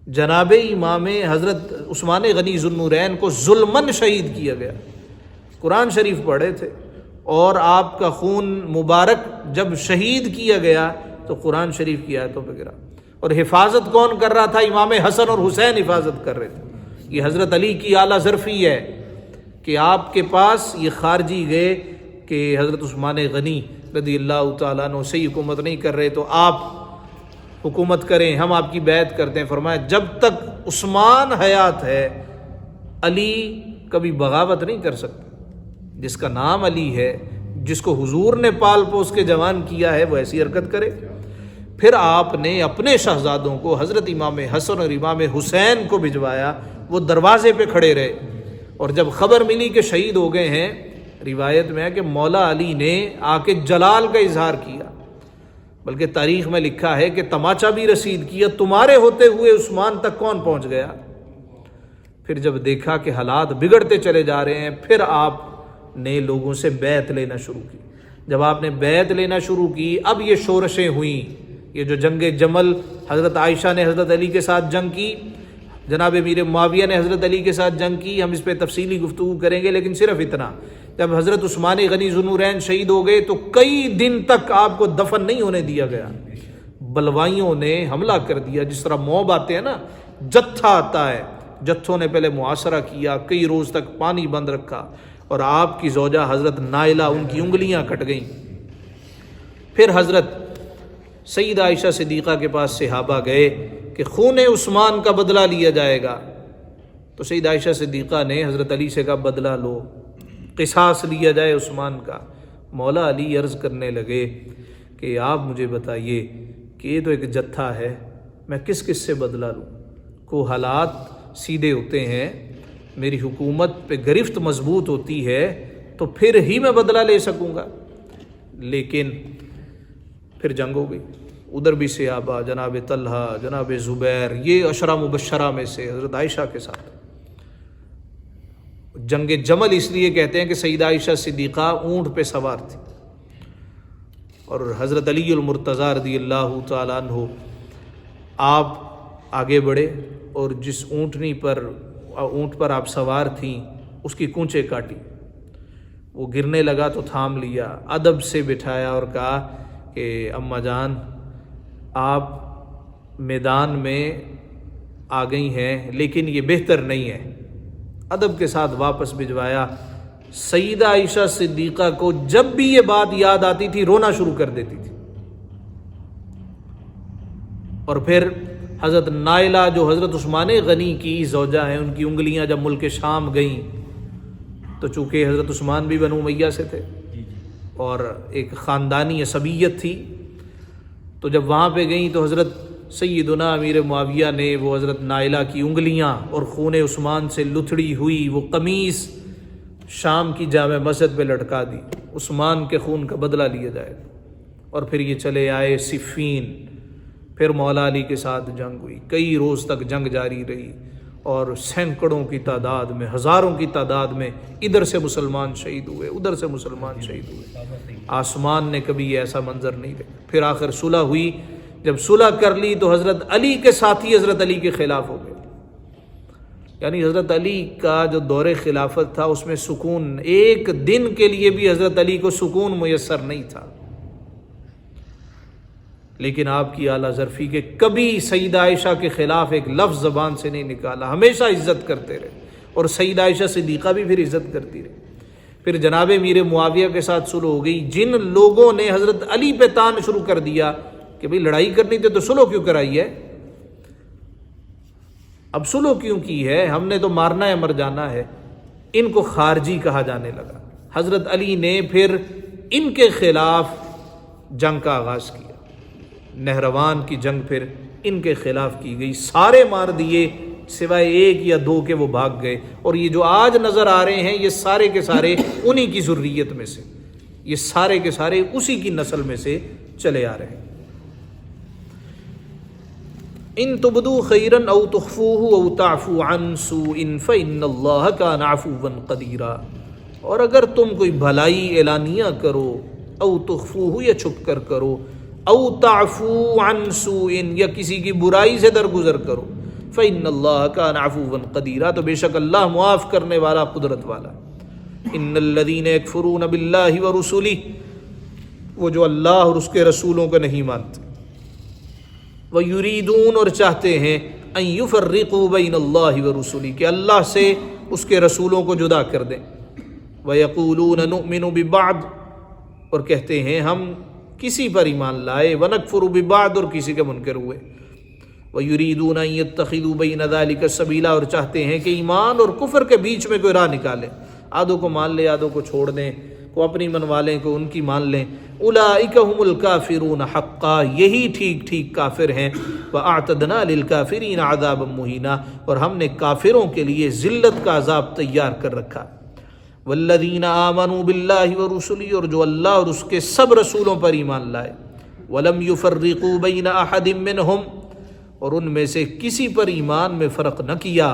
جناب امام حضرت عثمان غنی ذوالنورین کو ظلماً شہید کیا گیا، قرآن شریف پڑھے تھے، اور آپ کا خون مبارک جب شہید کیا گیا تو قرآن شریف کی آیتوں پہ گرا، اور حفاظت کون کر رہا تھا؟ امام حسن اور حسین حفاظت کر رہے تھے۔ یہ حضرت علی کی اعلیٰ ظرفی ہے کہ آپ کے پاس یہ خارجی گئے کہ حضرت عثمان غنی رضی اللہ تعالیٰ عنہ صحیح حکومت نہیں کر رہے تو آپ حکومت کریں، ہم آپ کی بیعت کرتے ہیں۔ فرمایا جب تک عثمان حیات ہے علی کبھی بغاوت نہیں کر سکتا، جس کا نام علی ہے، جس کو حضور نے پال پوس کے جوان کیا ہے، وہ ایسی حرکت کرے۔ پھر آپ نے اپنے شہزادوں کو حضرت امام حسن اور امام حسین کو بھجوایا، وہ دروازے پہ کھڑے رہے، اور جب خبر ملی کہ شہید ہو گئے ہیں، روایت میں ہے کہ مولا علی نے آ کے جلال کا اظہار کیا، بلکہ تاریخ میں لکھا ہے کہ تماچا بھی رسید کیا، تمہارے ہوتے ہوئے عثمان تک کون پہنچ گیا۔ پھر جب دیکھا کہ حالات بگڑتے چلے جا رہے ہیں، پھر آپ نے لوگوں سے بیعت لینا شروع کی۔ جب آپ نے بیعت لینا شروع کی، اب یہ شورشیں ہوئیں، یہ جو جنگ جمل، حضرت عائشہ نے حضرت علی کے ساتھ جنگ کی، جناب امیر معاویہ نے حضرت علی کے ساتھ جنگ کی، ہم اس پہ تفصیلی گفتگو کریں گے، لیکن صرف اتنا، جب حضرت عثمان غنی ذوالنورین شہید ہو گئے تو کئی دن تک آپ کو دفن نہیں ہونے دیا گیا، بلوائیوں نے حملہ کر دیا۔ جس طرح موب آتے ہیں نا، جتھا آتا ہے، جتھوں نے پہلے محاصرہ کیا، کئی روز تک پانی بند رکھا، اور آپ کی زوجہ حضرت نائلہ، ان کی انگلیاں کٹ گئیں۔ پھر حضرت سیدہ عائشہ صدیقہ کے پاس صحابہ گئے کہ خون عثمان کا بدلہ لیا جائے گا، تو سیدہ عائشہ صدیقہ نے حضرت علی سے کہا بدلہ لو، قصاص لیا جائے عثمان کا۔ مولا علی عرض کرنے لگے کہ آپ مجھے بتائیے کہ یہ تو ایک جتھا ہے، میں کس کس سے بدلہ لوں؟ کو حالات سیدھے ہوتے ہیں، میری حکومت پہ گرفت مضبوط ہوتی ہے تو پھر ہی میں بدلہ لے سکوں گا۔ لیکن پھر جنگ ہو گئی، ادھر بھی صحابہ، جناب طلحہ، جناب زبیر، یہ عشرہ مبشرہ میں سے حضرت عائشہ کے ساتھ جنگ جمل اس لیے کہتے ہیں کہ سیدہ عائشہ صدیقہ اونٹ پہ سوار تھی، اور حضرت علی المرتضیٰ رضی اللہ تعالیٰ عنہ آپ آگے بڑھے، اور جس اونٹ پر آپ سوار تھیں اس کی کونچے کاٹی، وہ گرنے لگا تو تھام لیا، ادب سے بٹھایا اور کہا کہ اماں جان آپ میدان میں آ گئی ہیں، لیکن یہ بہتر نہیں ہے، ادب کے ساتھ واپس بھجوایا۔ سیدہ عائشہ صدیقہ کو جب بھی یہ بات یاد آتی تھی رونا شروع کر دیتی تھی، اور پھر حضرت نائلہ جو حضرت عثمان غنی کی زوجہ ہیں، ان کی انگلیاں جب ملک شام گئیں، تو چونکہ حضرت عثمان بھی بنو امیہ سے تھے اور ایک خاندانی عصبیت تھی. تو جب وہاں پہ گئیں تو حضرت سیدنا امیر معاویہ نے وہ حضرت نائلہ کی انگلیاں اور خون عثمان سے لتھڑی ہوئی وہ قمیص شام کی جامع مسجد پہ لٹکا دی. عثمان کے خون کا بدلہ لیا جائے. اور پھر یہ چلے آئے صفین. پھر مولا علی کے ساتھ جنگ ہوئی. کئی روز تک جنگ جاری رہی اور سینکڑوں کی تعداد میں، ہزاروں کی تعداد میں ادھر سے مسلمان شہید ہوئے، ادھر سے مسلمان شہید ہوئے. آسمان نے کبھی ایسا منظر نہیں دیکھا. پھر آخر صلح ہوئی. جب صلح کر لی تو حضرت علی کے ساتھی حضرت علی کے خلاف ہو گئے. یعنی حضرت علی کا جو دور خلافت تھا اس میں سکون، ایک دن کے لیے بھی حضرت علی کو سکون میسر نہیں تھا. لیکن آپ کی اعلیٰ ظرفی کے کبھی سیدہ عائشہ کے خلاف ایک لفظ زبان سے نہیں نکالا. ہمیشہ عزت کرتے رہے. اور سیدہ عائشہ صدیقہ بھی پھر عزت کرتی رہی. پھر جناب امیر معاویہ کے ساتھ صلح ہو گئی. جن لوگوں نے حضرت علی پہ تان شروع کر دیا کہ بھئی لڑائی کرنی تھی تو صلح کیوں کرائی ہے، اب صلح کیوں کی ہے، ہم نے تو مارنا ہے مر جانا ہے، ان کو خارجی کہا جانے لگا. حضرت علی نے پھر ان کے خلاف جنگ کا آغاز کیا. نہروان کی جنگ پھر ان کے خلاف کی گئی. سارے مار دیے سوائے ایک یا دو کے، وہ بھاگ گئے. اور یہ جو آج نظر آ رہے ہیں یہ سارے کے سارے انہی کی ذریت میں سے، یہ سارے کے سارے اسی کی نسل میں سے چلے آ رہے ہیں. ان تبدو خیرن او تخفوہ او تعفو عن سوء فإن اللہ کان عفوا قدیرا. اور اگر تم کوئی بھلائی اعلانیہ کرو، او تخفوہ یا چھپ کر کرو، او تعفو عن سوء یا کسی کی برائی سے درگزر کرو، فإن اللہ کان عفوا قدیرا تو بے شک اللہ معاف کرنے والا قدرت والا. ان الذین یکفرون باللہ ورسلہ، وہ جو اللہ اور اس کے رسولوں کو نہیں مانتے، وَيُرِيدُونَ اور چاہتے ہیں، أَن يُفَرِّقُوا بَيْنَ اللَّهِ وَرُسُلِهِ کہ اللہ سے اس کے رسولوں کو جدا کر دیں. وَيَقُولُونَ نُؤْمِنُ بِبَعْضٍ اور کہتے ہیں ہم کسی پر ایمان لائے، وَنَكْفُرُ بِبَعْضٍ اور کسی کے منکر ہوئے. وَيُرِيدُونَ أَن يَتَّخِذُوا بَيْنَ ذَلِكَ سَبِيلًا اور چاہتے ہیں کہ ایمان اور کفر کے بیچ میں کوئی راہ نکالیں، آدھوں کو مان لیں آدھوں کو چھوڑ دیں، کو اپنی منوا لیں کو ان کی مان لیں. اولئک هم الکافرون حقا یہی ٹھیک ٹھیک کافر ہیں. واعتدنا للکافرین عذابا مہینا اور ہم نے کافروں کے لیے ذلت کا عذاب تیار کر رکھا. والذین آمنوا باللہ ورسلہ اور جو اللہ اور اس کے سب رسولوں پر ایمان لائے. ولم یفرقوا بین احد منہم اور ان میں سے کسی پر ایمان میں فرق نہ کیا.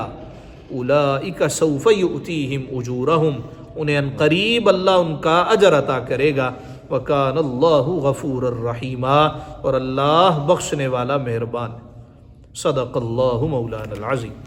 اولئک سوف یؤتیہم اجورہم انہیں ان قریب اللہ ان کا اجر عطا کرے گا. وَكَانَ اللَّهُ غَفُورًا رَحِيمًا اور اللہ بخشنے والا مہربان. صدق اللہ مولانا العظیم.